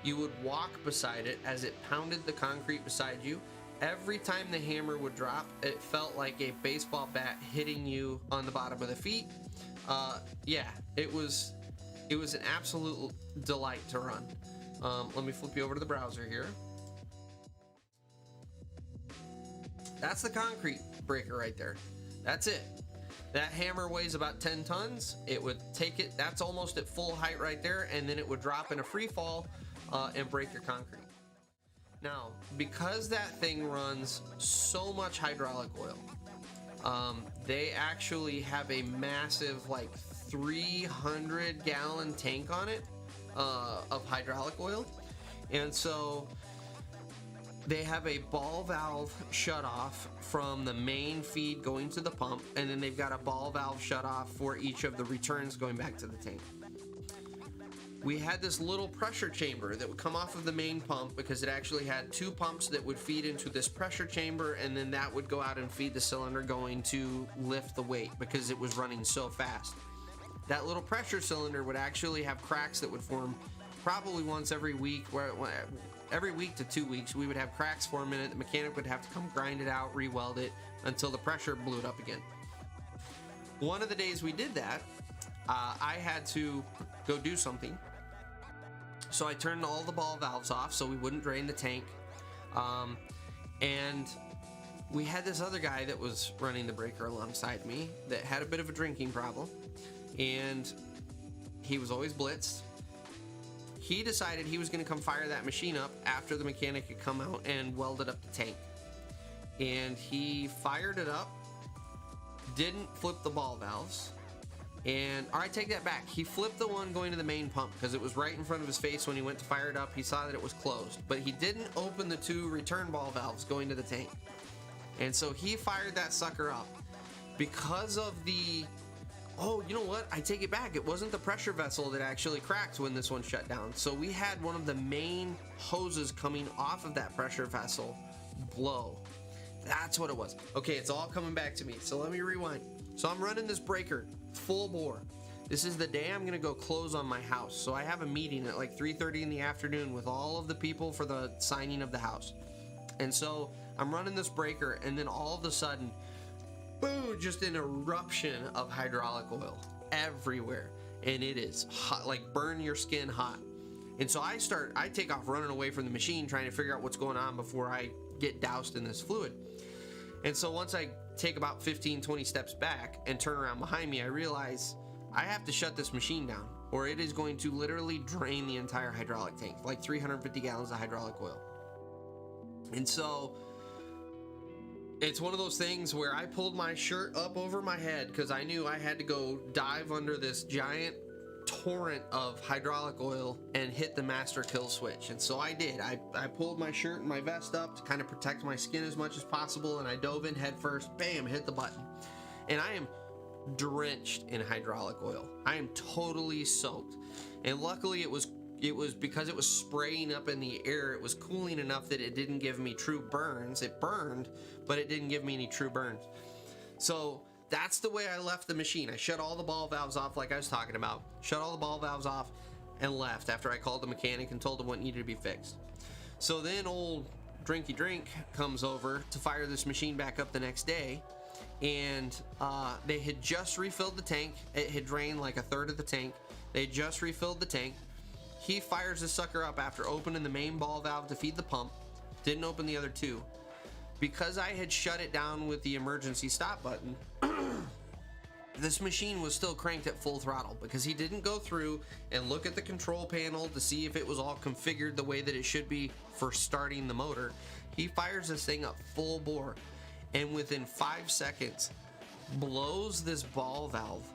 You would walk beside it as it pounded the concrete beside you. Every time the hammer would drop, it felt like a baseball bat hitting you on the bottom of the feet. Yeah, it was an absolute delight to run. Let me flip you over to the browser here. That's the concrete breaker right there. That's it. That hammer weighs about 10 tons. It would take it, that's almost at full height right there, and then it would drop in a free fall and break your concrete. Now, because that thing runs so much hydraulic oil, they actually have a massive, like, 300-gallon tank on it of hydraulic oil. And so they have a ball valve shut off from the main feed going to the pump, and then they've got a ball valve shut off for each of the returns going back to the tank. We had this little pressure chamber that would come off of the main pump, because it actually had two pumps that would feed into this pressure chamber, and then that would go out and feed the cylinder going to lift the weight because it was running so fast. That little pressure cylinder would actually have cracks that would form probably once every week, every week to 2 weeks. We would have cracks form in it. The mechanic would have to come grind it out, re-weld it until the pressure blew it up again. One of the days we did that, I had to go do something. So I turned all the ball valves off so we wouldn't drain the tank. And we had this other guy that was running the breaker alongside me that had a bit of a drinking problem. And he was always blitzed. He decided he was going to come fire that machine up after the mechanic had come out and welded up the tank. And he fired it up, didn't flip the ball valves. And, all right, take that back. He flipped the one going to the main pump because it was right in front of his face when he went to fire it up. He saw that it was closed, but he didn't open the two return ball valves going to the tank. And so he fired that sucker up because of the, oh, you know what? I take it back. It wasn't the pressure vessel that actually cracked when this one shut down. So we had one of the main hoses coming off of that pressure vessel blow. That's what it was. Okay, it's all coming back to me. So let me rewind. So I'm running this breaker full bore. This is the day I'm gonna go close on my house. So I have a meeting at like 3:30 in the afternoon with all of the people for the signing of the house. And so I'm running this breaker, and then all of a sudden, boom, just an eruption of hydraulic oil everywhere. And it is hot, like burn your skin hot. And so I take off running away from the machine, trying to figure out what's going on before I get doused in this fluid. And so once I take about 15, 20 steps back and turn around behind me, I realize I have to shut this machine down, or it is going to literally drain the entire hydraulic tank, like 350 gallons of hydraulic oil. And so it's one of those things where I pulled my shirt up over my head because I knew I had to go dive under this giant torrent of hydraulic oil and hit the master kill switch. And so I did. I pulled my shirt and my vest up to kind of protect my skin as much as possible, and I dove in head first, bam, hit the button. And I am drenched in hydraulic oil. I am totally soaked. And luckily it was because it was spraying up in the air, it was cooling enough that it didn't give me true burns. It burned, but it didn't give me any true burns. So that's the way I left the machine. I shut all the ball valves off like I was talking about. Shut all the ball valves off and left after I called the mechanic and told him what needed to be fixed. So then old Drinky Drink comes over to fire this machine back up the next day, and they had just refilled the tank. It had drained like a third of the tank. They had just refilled the tank. He fires the sucker up after opening the main ball valve to feed the pump. Didn't open the other two. Because I had shut it down with the emergency stop button, this machine was still cranked at full throttle because he didn't go through and look at the control panel to see if it was all configured the way that it should be for starting the motor. He fires this thing up full bore, and within 5 seconds blows this ball valve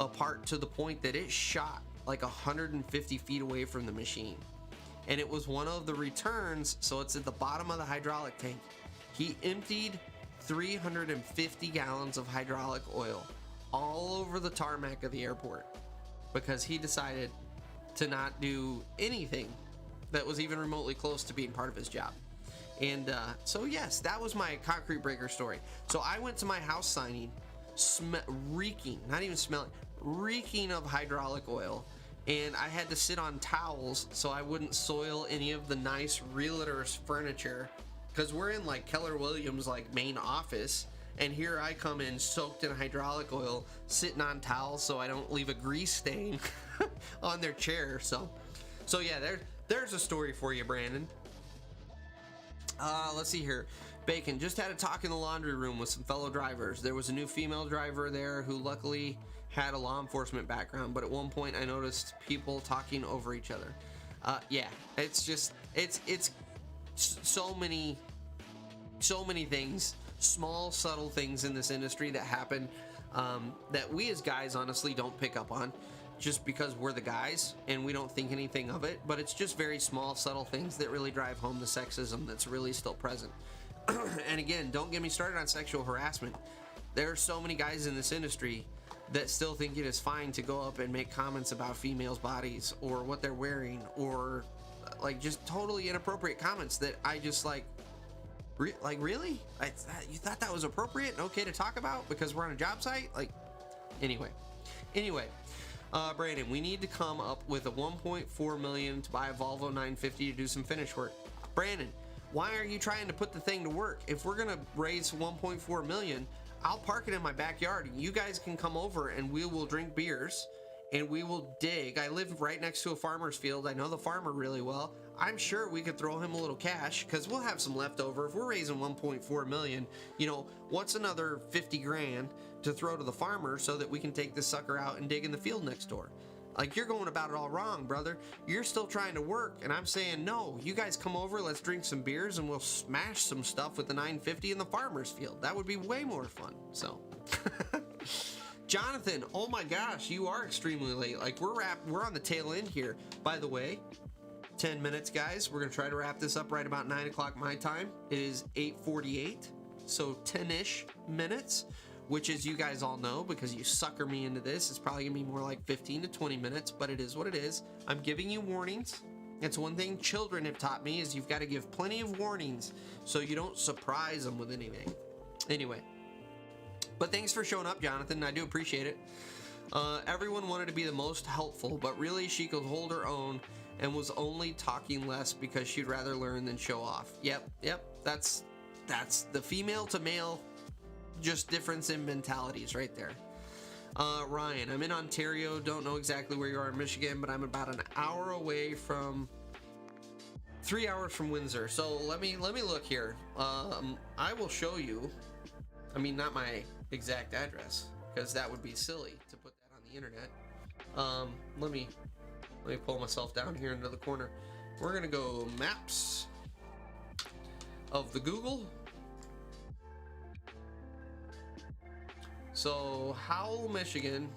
apart to the point that it shot like 150 feet away from the machine. And it was one of the returns, so it's at the bottom of the hydraulic tank. He emptied 350 gallons of hydraulic oil all over the tarmac of the airport because he decided to not do anything that was even remotely close to being part of his job. And so yes, that was my concrete breaker story. So I went to my house signing reeking, not even smelling, reeking of hydraulic oil, and I had to sit on towels so I wouldn't soil any of the nice realtor's furniture, because we're in like Keller Williams like main office, and here I come in soaked in hydraulic oil, sitting on towels so I don't leave a grease stain on their chair. So yeah, there's a story for you, Brandon. Let's see here. Bacon, just had a talk in the laundry room with some fellow drivers. There was a new female driver there who luckily had a law enforcement background, but at one point I noticed people talking over each other. Yeah, it's just, it's so many things, small, subtle things in this industry that happen that we as guys honestly don't pick up on just because we're the guys and we don't think anything of it, but it's just very small, subtle things that really drive home the sexism that's really still present. And again, don't get me started on sexual harassment. There are so many guys in this industry that still think it is fine to go up and make comments about females' bodies or what they're wearing, or like just totally inappropriate comments that I just like really? You thought that was appropriate and okay to talk about because we're on a job site? Like, anyway, Brandon, we need to come up with a 1.4 million to buy a Volvo 950 to do some finish work. Brandon, why are you trying to put the thing to work? If we're gonna raise 1.4 million, I'll park it in my backyard and you guys can come over and we will drink beers and we will dig. I live right next to a farmer's field. I know the farmer really well. I'm sure we could throw him a little cash because we'll have some left over. If we're raising 1.4 million, you know, what's another 50 grand to throw to the farmer so that we can take this sucker out and dig in the field next door? Like, you're going about it all wrong, brother. You're still trying to work, and I'm saying, no, you guys come over, let's drink some beers, and we'll smash some stuff with the 950 in the farmer's field. That would be way more fun. So, Jonathan, oh my gosh, you are extremely late. Like, we're on the tail end here. By the way, 10 minutes, guys. We're going to try to wrap this up right about 9 o'clock my time. It is 8:48, so 10-ish minutes. Which, as you guys all know, because you sucker me into this, it's probably gonna be more like 15 to 20 minutes, but it is what it is. I'm giving you warnings. It's one thing children have taught me is you've got to give plenty of warnings so you don't surprise them with anything. Anyway, but thanks for showing up, Jonathan. I do appreciate it. Everyone wanted to be the most helpful, but really she could hold her own and was only talking less because she'd rather learn than show off. Yep, that's the female to male, just difference in mentalities right there. Ryan, I'm in Ontario, don't know exactly where you are in Michigan, but I'm about an hour away from 3 hours from Windsor. So let me look here. I will show you, I mean, not my exact address, because that would be silly to put that on the internet. Let me pull myself down here into the corner. We're gonna go maps of the Google. So Howell, Michigan.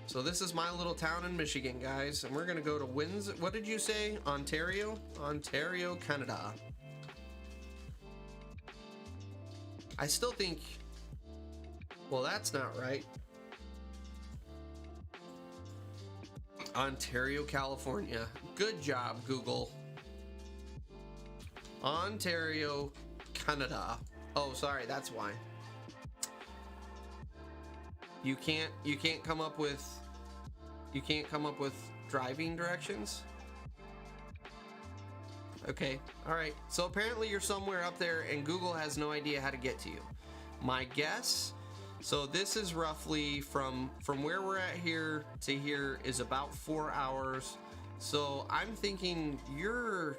So this is my little town in Michigan, guys, and we're gonna go to Windsor. What did you say? Ontario? Ontario, Canada. I still think, well, that's not right. Ontario, California. Good job, Google. Ontario, Canada. Oh, sorry, that's why. You can't come up with driving directions? Okay, all right. So apparently you're somewhere up there and Google has no idea how to get to you. My guess, so this is roughly from where we're at here to here is about 4 hours. So I'm thinking you're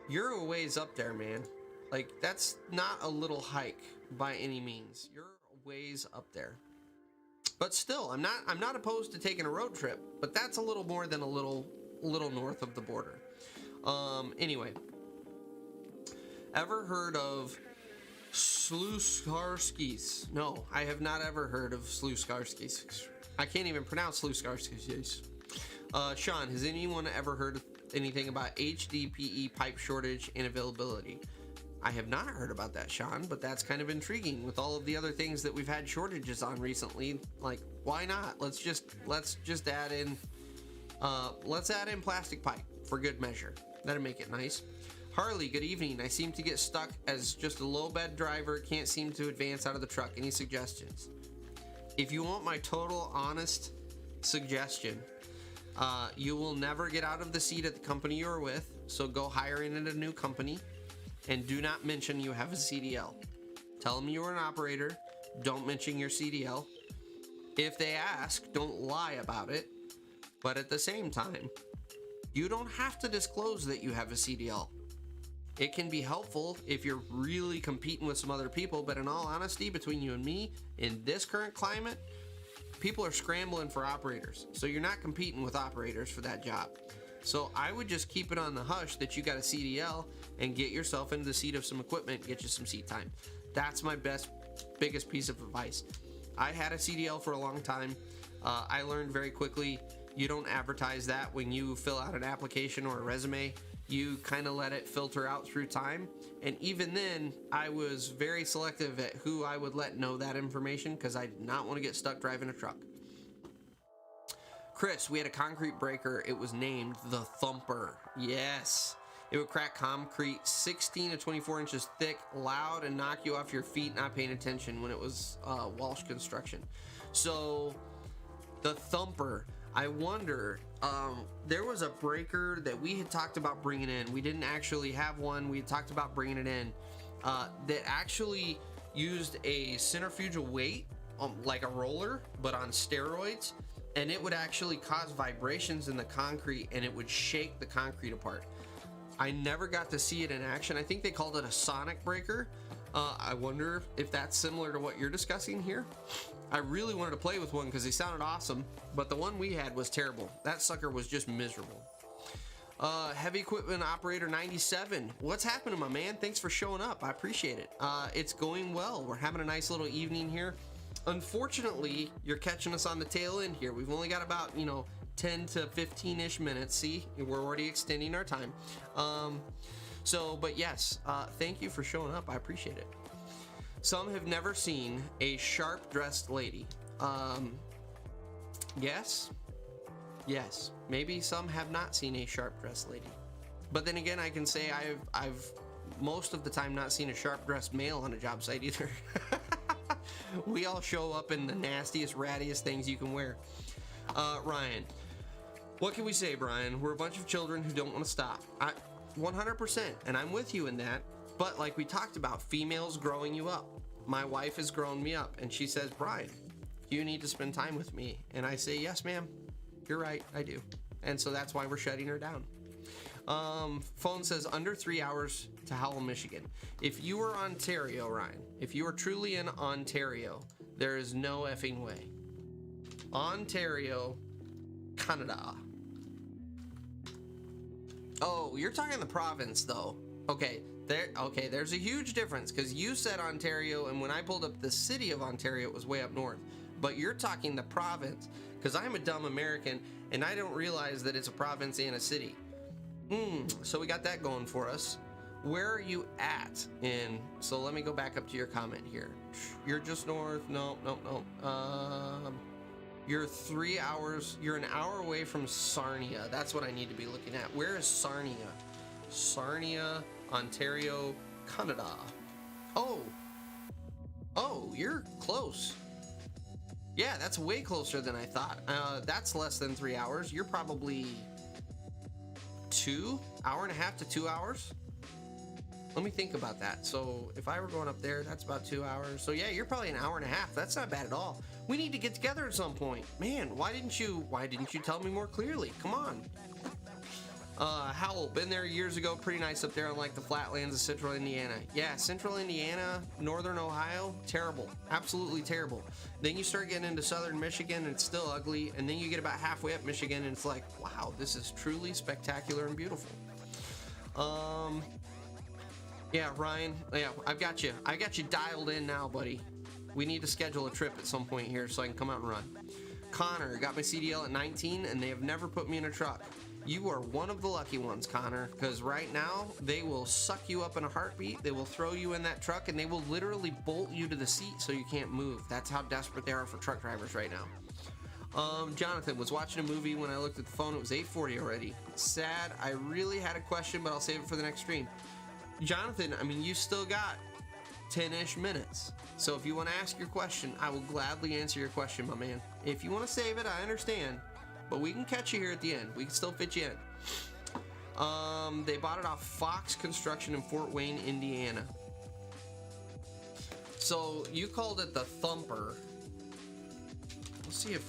a ways up there, man. Like, that's not a little hike by any means. You're a ways up there. But still, I'm not opposed to taking a road trip, but that's a little more than a little north of the border. Anyway, ever heard of Slutskarskis? No, I have not ever heard of Slutskarskis. I can't even pronounce Slutskarskis. Sean, has anyone ever heard of anything about HDPE pipe shortage and availability? I have not heard about that, Sean, but that's kind of intriguing with all of the other things that we've had shortages on recently. Like, why not? Let's just add in plastic pipe for good measure. That'll make it nice. Harley, good evening. I seem to get stuck as just a low bed driver. Can't seem to advance out of the truck. Any suggestions? If you want my total honest suggestion, you will never get out of the seat at the company you're with. So go hire in at a new company. And do not mention you have a CDL. Tell them you're an operator. Don't mention your CDL. If they ask, don't lie about it. But at the same time, you don't have to disclose that you have a CDL. It can be helpful if you're really competing with some other people, but in all honesty, between you and me, in this current climate, people are scrambling for operators. So you're not competing with operators for that job. So I would just keep it on the hush that you got a CDL and get yourself into the seat of some equipment, get you some seat time. That's my biggest piece of advice. I had a CDL for a long time. I learned very quickly, you don't advertise that when you fill out an application or a resume. You kind of let it filter out through time. And even then, I was very selective at who I would let know that information because I did not want to get stuck driving a truck. Chris, we had a concrete breaker. It was named the Thumper. Yes. It would crack concrete 16 to 24 inches thick, loud, and knock you off your feet not paying attention when it was Walsh construction. So the Thumper, I wonder, there was a breaker that we had talked about bringing in. We didn't actually have one. We had talked about bringing it in that actually used a centrifugal weight, like a roller, but on steroids. And it would actually cause vibrations in the concrete and it would shake the concrete apart. I never got to see it in action. I think they called it a sonic breaker. I wonder if that's similar to what you're discussing here. I really wanted to play with one because they sounded awesome, but the one we had was terrible. That sucker was just miserable. Heavy equipment operator 97. What's happening, my man? Thanks for showing up. I appreciate it. It's going well. We're having a nice little evening here. Unfortunately, you're catching us on the tail end here. We've only got about, 10 to 15-ish minutes. See, we're already extending our time. But yes, thank you for showing up. I appreciate it. Some have never seen a sharp-dressed lady. Yes. Maybe some have not seen a sharp-dressed lady. But then again, I can say I've most of the time not seen a sharp-dressed male on a job site either. We all show up in the nastiest, rattiest things you can wear. Ryan, what can we say, Brian? We're a bunch of children who don't want to stop. 100%, and I'm with you in that. But like we talked about, females growing you up. My wife has grown me up, and she says, Brian, you need to spend time with me. And I say, yes, ma'am. You're right, I do. And so that's why we're shutting her down. Phone says under 3 hours to Howell, Michigan. If you were Ontario, Ryan, if you are truly in Ontario, there is no effing way. Ontario, Canada. Oh, you're talking the province though. Okay, there's a huge difference because you said Ontario, and when I pulled up the city of Ontario, it was way up north. But you're talking the province, because I'm a dumb American and I don't realize that it's a province and a city. So we got that going for us. Where are you at in? So let me go back up to your comment here. You're just north. No. You're 3 hours. You're an hour away from Sarnia. That's what I need to be looking at. Where is Sarnia? Sarnia, Ontario, Canada. Oh, you're close. Yeah, that's way closer than I thought. That's less than 3 hours. You're probably hour and a half to 2 hours. Let me think about that. So if I were going up there, that's about 2 hours. So yeah, you're probably an hour and a half. That's not bad at all. We need to get together at some point. Man, why didn't you tell me more clearly? Come on. Howell, been there years ago. Pretty nice up there on like the flatlands of central Indiana. Yeah, central Indiana, northern Ohio, terrible. Absolutely terrible. Then you start getting into southern Michigan and it's still ugly. And then you get about halfway up Michigan and it's like, wow, this is truly spectacular and beautiful. Yeah, Ryan, yeah, I've got you dialed in now, buddy. We need to schedule a trip at some point here so I can come out and run. Connor, got my CDL at 19 and they have never put me in a truck. You are one of the lucky ones, Connor, because right now they will suck you up in a heartbeat. They will throw you in that truck and they will literally bolt you to the seat so you can't move. That's how desperate they are for truck drivers right now. Jonathan, was watching a movie when I looked at the phone. It was 8:40 already. Sad. I really had a question, but I'll save it for the next stream. Jonathan, I mean, you still got 10-ish minutes. So if you want to ask your question, I will gladly answer your question, my man. If you want to save it, I understand. But we can catch you here at the end. We can still fit you in. They bought it off Fox Construction in Fort Wayne, Indiana. So you called it the Thumper. Let's see if...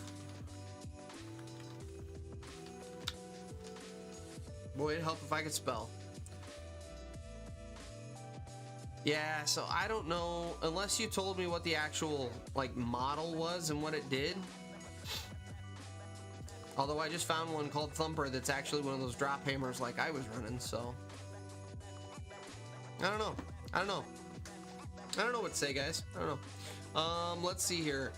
Boy, it'd help if I could spell. Yeah, so I don't know, unless you told me what the actual like model was and what it did. Although I just found one called Thumper that's actually one of those drop hammers like I was running, so I don't know what to say, guys. I don't know. Let's see here.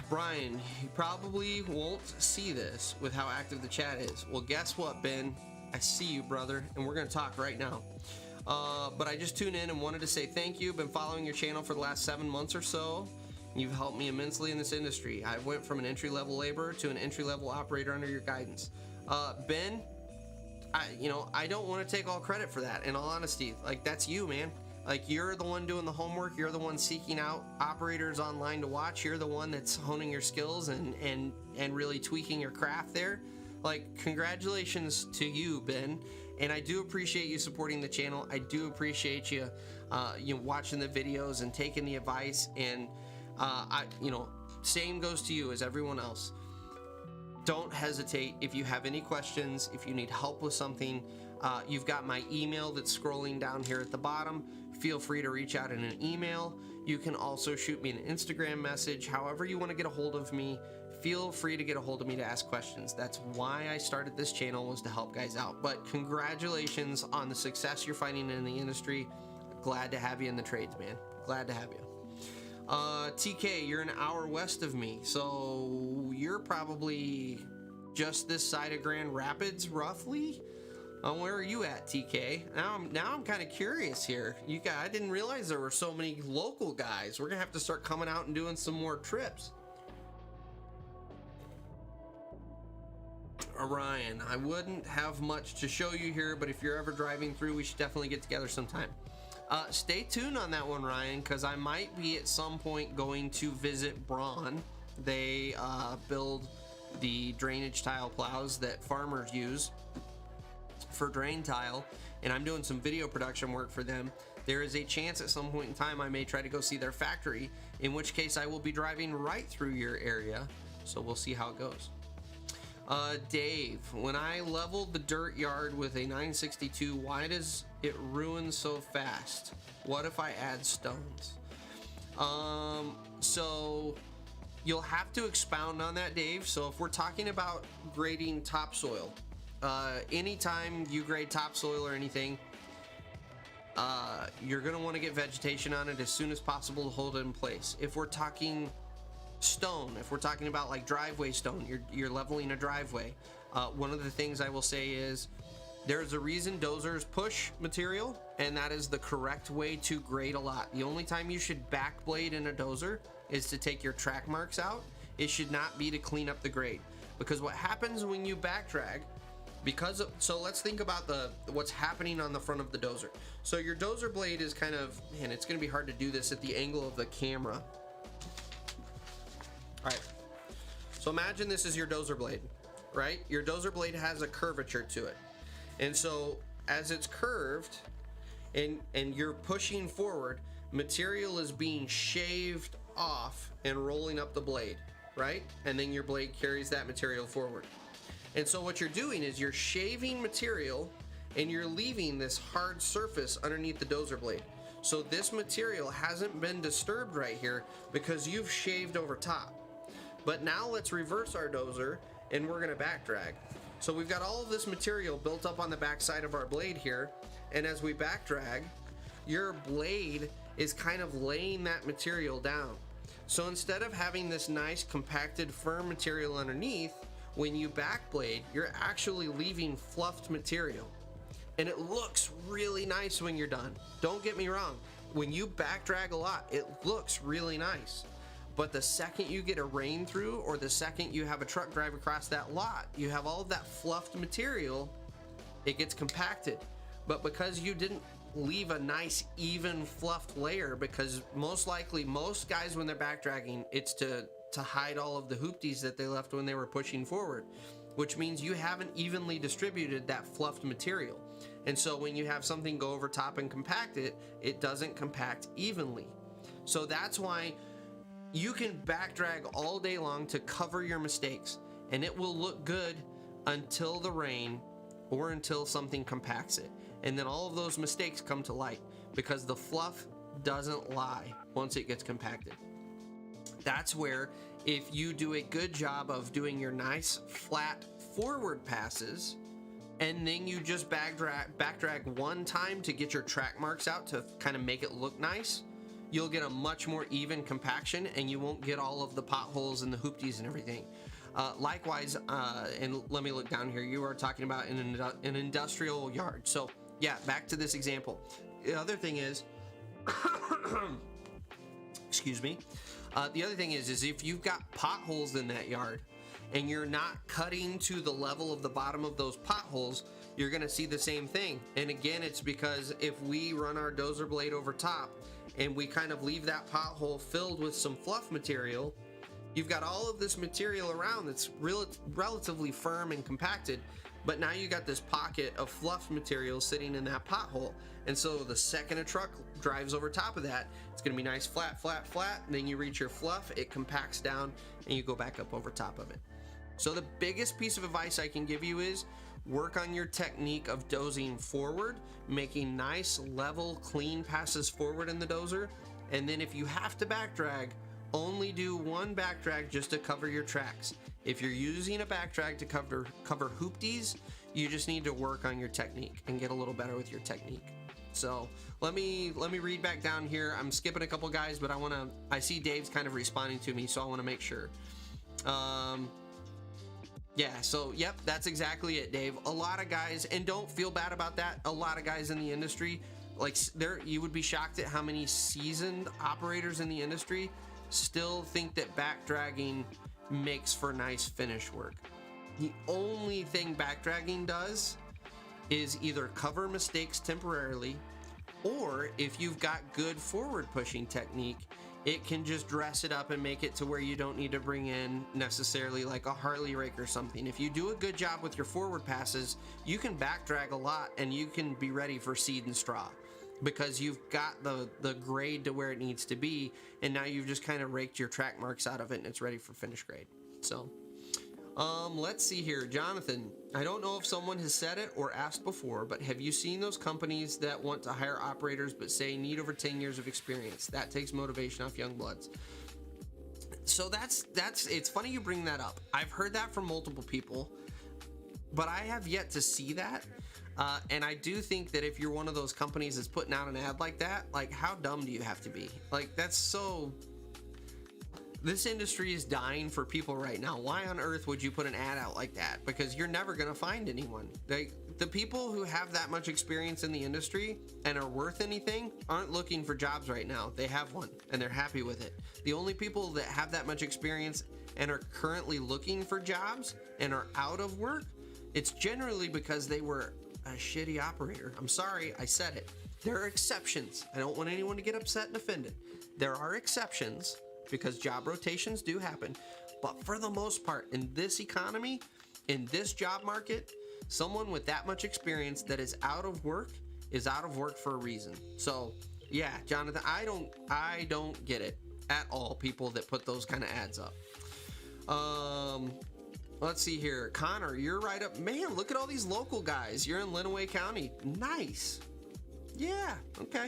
Brian, you probably won't see this with how active the chat is. Well, guess what, Ben? I see you, brother, and we're gonna talk right now. But I just tuned in and wanted to say thank you. Been following your channel for the last 7 months or so. You've helped me immensely in this industry. I went from an entry-level laborer to an entry-level operator under your guidance. Ben, I don't want to take all credit for that. In all honesty, like that's you, man. Like you're the one doing the homework. You're the one seeking out operators online to watch. You're the one that's honing your skills and really tweaking your craft there. Like congratulations to you, Ben. And I do appreciate you supporting the channel. I do appreciate you, watching the videos and taking the advice. And same goes to you as everyone else. Don't hesitate if you have any questions. If you need help with something, you've got my email that's scrolling down here at the bottom. Feel free to reach out in an email. You can also shoot me an Instagram message. However you want to get a hold of me, feel free to get a hold of me to ask questions. That's why I started this channel, was to help guys out. But congratulations on the success you're finding in the industry. Glad to have you in the trades, man. Glad to have you. TK, you're an hour west of me, so you're probably just this side of Grand Rapids, roughly. Where are you at, TK? Now I'm kind of curious here. I didn't realize there were so many local guys. We're gonna have to start coming out and doing some more trips. Ryan, I wouldn't have much to show you here, but if you're ever driving through, we should definitely get together sometime. Stay tuned on that one, Ryan, because I might be at some point going to visit Braun. They build the drainage tile plows that farmers use for drain tile, and I'm doing some video production work for them. There is a chance at some point in time I may try to go see their factory, in which case I will be driving right through your area, so we'll see how it goes. Dave, when I leveled the dirt yard with a 962, why does it ruin so fast? What if I add stones? So you'll have to expound on that, Dave. So if we're talking about grading topsoil, anytime you grade topsoil or anything, you're going to want to get vegetation on it as soon as possible to hold it in place. If we're talking stone, if we're talking about like driveway stone, you're leveling a driveway, one of the things I will say is there's a reason dozers push material, and that is the correct way to grade a lot. The only time you should backblade in a dozer is to take your track marks out. It should not be to clean up the grade, because what happens when you back drag, so let's think about what's happening on the front of the dozer. So your dozer blade is kind of, and it's going to be hard to do this at the angle of the camera. All right, so imagine this is your dozer blade, right? Your dozer blade has a curvature to it. And so as it's curved and you're pushing forward, material is being shaved off and rolling up the blade, right? And then your blade carries that material forward. And so what you're doing is you're shaving material and you're leaving this hard surface underneath the dozer blade. So this material hasn't been disturbed right here because you've shaved over top. But now let's reverse our dozer and we're gonna back drag. So we've got all of this material built up on the back side of our blade here, and as we back drag, your blade is kind of laying that material down. So instead of having this nice compacted firm material underneath, when you back blade, you're actually leaving fluffed material. And it looks really nice when you're done. Don't get me wrong, when you back drag a lot, it looks really nice. But the second you get a rain through, or the second you have a truck drive across that lot, you have all of that fluffed material, it gets compacted. But because you didn't leave a nice even fluffed layer, because most likely most guys when they're back dragging, it's to hide all of the hoopties that they left when they were pushing forward, which means you haven't evenly distributed that fluffed material. And so when you have something go over top and compact it, it doesn't compact evenly. So that's why you can back drag all day long to cover your mistakes, and it will look good until the rain or until something compacts it. And then all of those mistakes come to light because the fluff doesn't lie once it gets compacted. That's where if you do a good job of doing your nice flat forward passes, and then you just back drag one time to get your track marks out to kind of make it look nice, you'll get a much more even compaction, and you won't get all of the potholes and the hoopties and everything. Likewise, and let me look down here, you are talking about an industrial yard. So yeah, back to this example. The other thing is, excuse me, the other thing is if you've got potholes in that yard and you're not cutting to the level of the bottom of those potholes, you're gonna see the same thing. And again, it's because if we run our dozer blade over top and we kind of leave that pothole filled with some fluff material, you've got all of this material around that's relatively firm and compacted, but now you got this pocket of fluff material sitting in that pothole. And so the second a truck drives over top of that, it's gonna be nice flat, flat, flat, and then you reach your fluff, it compacts down, and you go back up over top of it. So the biggest piece of advice I can give you is work on your technique of dozing forward, making nice, level, clean passes forward in the dozer, and then if you have to back drag, only do one back drag just to cover your tracks. If you're using a back drag to cover hoopties, you just need to work on your technique and get a little better with your technique. So let me read back down here. I'm skipping a couple guys, but I see Dave's kind of responding to me, so I want to make sure. Yeah, so yep, that's exactly it, Dave. A lot of guys, and don't feel bad about that, a lot of guys in the industry, like you would be shocked at how many seasoned operators in the industry still think that back dragging makes for nice finish work. The only thing back dragging does is either cover mistakes temporarily, Or if you've got good forward pushing technique, it can just dress it up and make it to where you don't need to bring in necessarily like a Harley rake or something. If you do a good job with your forward passes, you can back drag a lot and you can be ready for seed and straw, because you've got the grade to where it needs to be, and now you've just kind of raked your track marks out of it and it's ready for finish grade. So let's see here. Jonathan, I don't know if someone has said it or asked before, but have you seen those companies that want to hire operators but say need over 10 years of experience? That takes motivation off young bloods. So that's it's funny you bring that up. I've heard that from multiple people, but I have yet to see that. And I do think that if you're one of those companies that's putting out an ad like that, like, how dumb do you have to be? Like, that's so... This industry is dying for people right now. Why on earth would you put an ad out like that? Because you're never going to find anyone. The people who have that much experience in the industry and are worth anything aren't looking for jobs right now. They have one and they're happy with it. The only people that have that much experience and are currently looking for jobs and are out of work, it's generally because they were a shitty operator. I'm sorry, I said it. There are exceptions. I don't want anyone to get upset and offended. There are exceptions, because job rotations do happen. But for the most part, in this economy, in this job market, someone with that much experience that is out of work for a reason. So yeah, Jonathan, I don't get it at all, people that put those kind of ads up. Let's see here. Connor, you're right up. Man, look at all these local guys. You're in Lenawee County. Nice. Yeah, okay.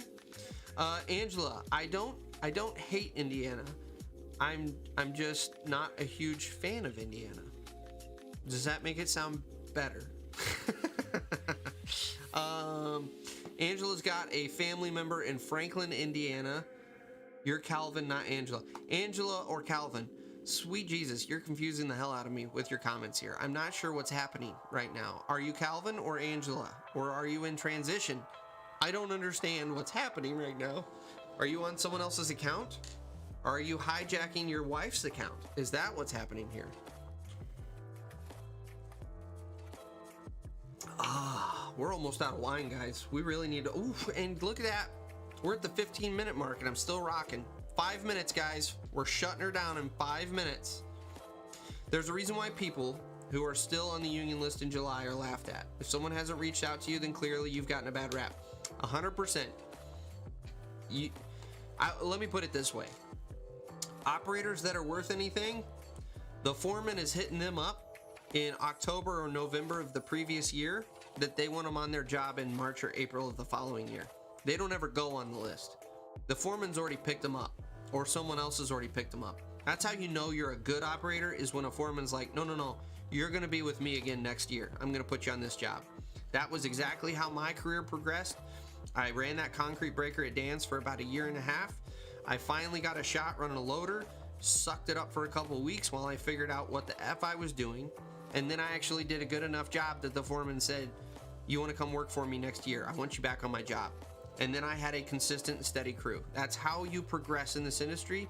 Angela, I don't hate Indiana. I'm just not a huge fan of Indiana. Does that make it sound better? Angela's got a family member in Franklin, Indiana. You're Calvin, not Angela. Angela or Calvin. Sweet Jesus, you're confusing the hell out of me with your comments here. I'm not sure what's happening right now. Are you Calvin or Angela? Or are you in transition? I don't understand what's happening right now. Are you on someone else's account? Are you hijacking your wife's account? Is that what's happening here? We're almost out of wine, guys. We really need to... Ooh, and look at that. We're at the 15-minute mark, and I'm still rocking. 5 minutes, guys. We're shutting her down in 5 minutes. There's a reason why people who are still on the union list in July are laughed at. If someone hasn't reached out to you, then clearly you've gotten a bad rap. 100%. Let me put it this way. Operators that are worth anything, the foreman is hitting them up in October or November of the previous year that they want them on their job in March or April of the following year. They don't ever go on the list. The foreman's already picked them up, or someone else has already picked them up. That's how you know you're a good operator, is when a foreman's like, no, you're going to be with me again next year. I'm going to put you on this job. That was exactly how my career progressed. I ran that concrete breaker at Dan's for about 1.5 years. I finally got a shot running a loader, sucked it up for a couple of weeks while I figured out what the F I was doing. And then I actually did a good enough job that the foreman said, you want to come work for me next year? I want you back on my job. And then I had a consistent and steady crew. That's how you progress in this industry.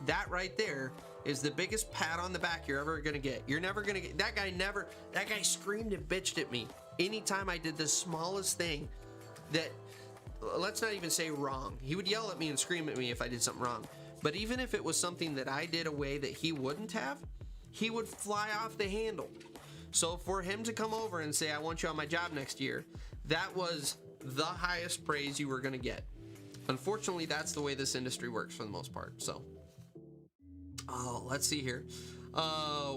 That right there is the biggest pat on the back you're ever going to get. You're never going to get, that guy screamed and bitched at me anytime I did the smallest thing that, let's not even say wrong. He would yell at me and scream at me if I did something wrong. But even if it was something that I did a way that he wouldn't have, he would fly off the handle. So for him to come over and say, I want you on my job next year, that was the highest praise you were going to get. Unfortunately, that's the way this industry works for the most part. So, let's see here.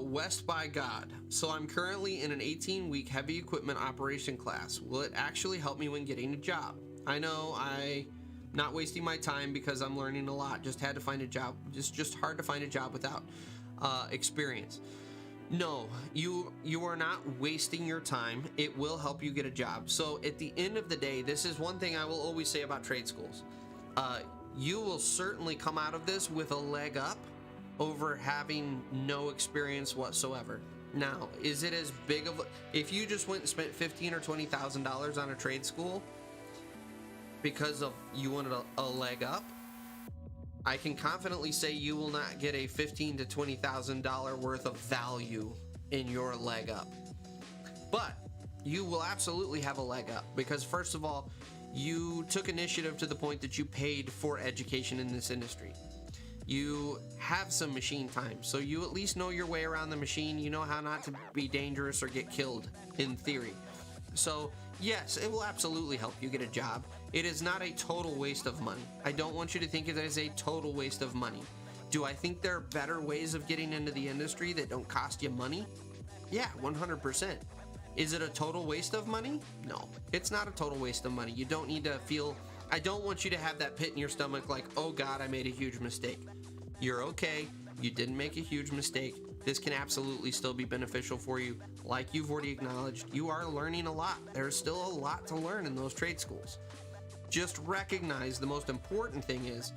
West by God. So I'm currently in an 18-week heavy equipment operation class. Will it actually help me when getting a job? I know I'm not wasting my time because I'm learning a lot. Just had to find a job. It's just hard to find a job without experience. No, you are not wasting your time. It will help you get a job. So at the end of the day, this is one thing I will always say about trade schools. You will certainly come out of this with a leg up over having no experience whatsoever. Now, is it as big of a, if you just went and spent $15,000 or $20,000 on a trade school because of you wanted a leg up, I can confidently say you will not get a $15,000 to $20,000 worth of value in your leg up. But you will absolutely have a leg up because, first of all, You took initiative to the point that you paid for education in this industry. You have some machine time, so you at least know your way around the machine. You know how not to be dangerous or get killed, in theory. So, yes, it will absolutely help you get a job. It is not a total waste of money. I don't want you to think it is a total waste of money. Do I think there are better ways of getting into the industry that don't cost you money? Yeah, 100%. Is it a total waste of money? No, it's not a total waste of money. You don't need to feel, I don't want you to have that pit in your stomach like, oh God, I made a huge mistake. You're okay. You didn't make a huge mistake. This can absolutely still be beneficial for you. Like you've already acknowledged, you are learning a lot. There's still a lot to learn in those trade schools. Just recognize, the most important thing is,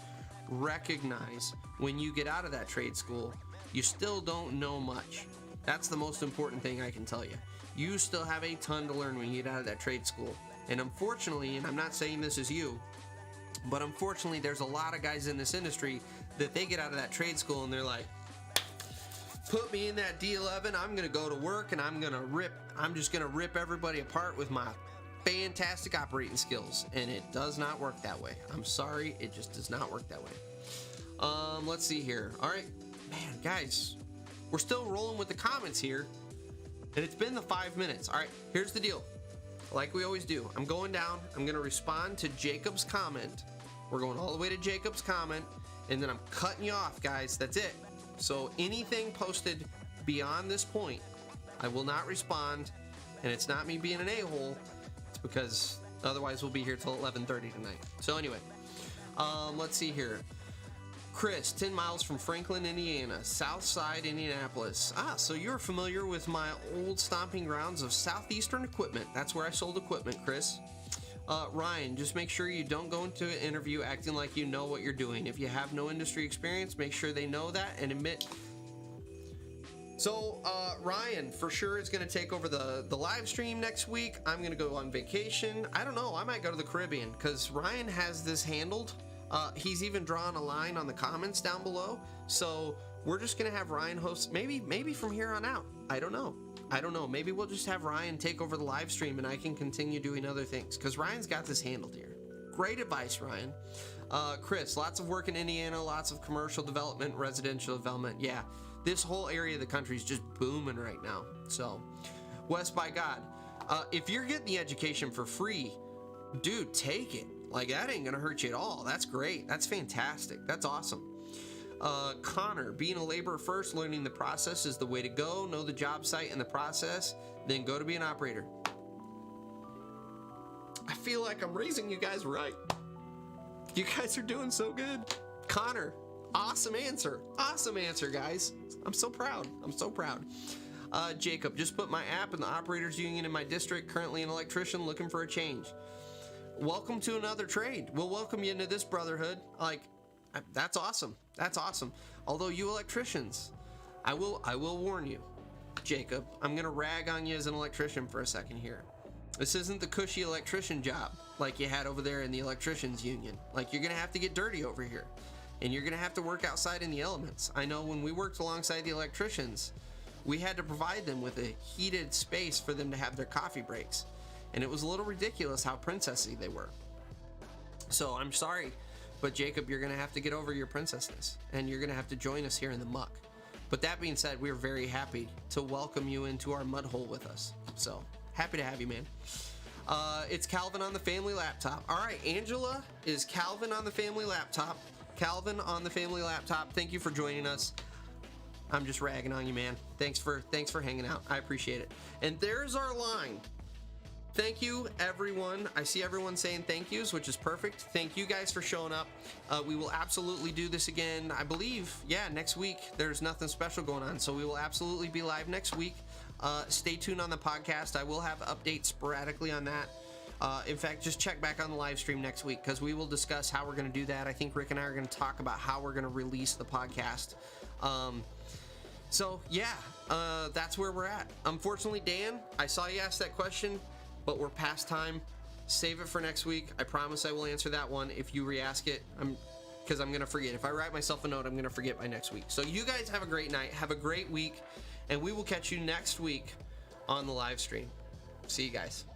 recognize when you get out of that trade school, you still don't know much. That's the most important thing I can tell you. You still have a ton to learn when you get out of that trade school. And unfortunately, and I'm not saying this is you, but unfortunately there's a lot of guys in this industry that they get out of that trade school and they're like, put me in that D11, I'm gonna go to work and I'm just gonna rip everybody apart with my fantastic operating skills. And it does not work that way. I'm sorry, it just does not work that way. Let's see here. All right, man, guys, we're still rolling with the comments here, and it's been the 5 minutes. All right, here's the deal. Like we always do, I'm going down, I'm gonna respond to Jacob's comment. We're going all the way to Jacob's comment, and then I'm cutting you off, guys. That's it. So anything posted beyond this point, I will not respond, and it's not me being an a-hole. It's because otherwise we'll be here till 11:30 tonight. So anyway, let's see here. Chris, 10 miles from Franklin, Indiana, South Side, Indianapolis. So you're familiar with my old stomping grounds of Southeastern Equipment. That's where I sold equipment, Chris. Ryan, just make sure you don't go into an interview acting like you know what you're doing. If you have no industry experience, make sure they know that and admit. So, Ryan, for sure, is going to take over the live stream next week. I'm going to go on vacation. I don't know. I might go to the Caribbean because Ryan has this handled. He's even drawn a line on the comments down below. So we're just going to have Ryan host, maybe from here on out. I don't know. Maybe we'll just have Ryan take over the live stream and I can continue doing other things because Ryan's got this handled here. Great advice, Ryan. Chris, lots of work in Indiana, lots of commercial development, residential development. Yeah, this whole area of the country is just booming right now. So, West by God, if you're getting the education for free, dude, take it. Like, that ain't gonna hurt you at all. That's great. That's fantastic. That's awesome. Connor, being a laborer first, learning the process is the way to go. Know the job site and the process, then go to be an operator. I feel like I'm raising you guys right. You guys are doing so good. Connor, awesome answer. Awesome answer, guys. I'm so proud. I'm so proud. Jacob, just put my app in the operators union in my district. Currently an electrician looking for a change. Welcome to another trade. We'll welcome you into this brotherhood. Like, that's awesome. That's awesome. Although you electricians, I will warn you, Jacob, I'm gonna rag on you as an electrician for a second here. This isn't the cushy electrician job like you had over there in the electricians union. Like, you're gonna have to get dirty over here, and you're gonna have to work outside in the elements. I know when we worked alongside the electricians, we had to provide them with a heated space for them to have their coffee breaks, and it was a little ridiculous how princessy they were. So I'm sorry, but Jacob, you're gonna have to get over your princessness, and you're gonna have to join us here in the muck. But that being said, we're very happy to welcome you into our mud hole with us. So happy to have you, man. It's Calvin on the family laptop. All right, Angela is Calvin on the family laptop. Calvin on the family laptop. Thank you for joining us. I'm just ragging on you, man. Thanks for hanging out. I appreciate it. And there's our line. Thank you, everyone. I see everyone saying thank yous, which is perfect. Thank you guys for showing up. We will absolutely do this again. I believe, yeah, next week. There's nothing special going on, so we will absolutely be live next week. Stay tuned on the podcast. I will have updates sporadically on that. In fact, just check back on the live stream next week because we will discuss how we're going to do that. I think Rick and I are going to talk about how we're going to release the podcast. So, yeah, that's where we're at. Unfortunately, Dan, I saw you ask that question, but we're past time. Save it for next week. I promise I will answer that one if you re-ask it. Because I'm going to forget. If I write myself a note, I'm going to forget by next week. So you guys have a great night. Have a great week. And we will catch you next week on the live stream. See you guys.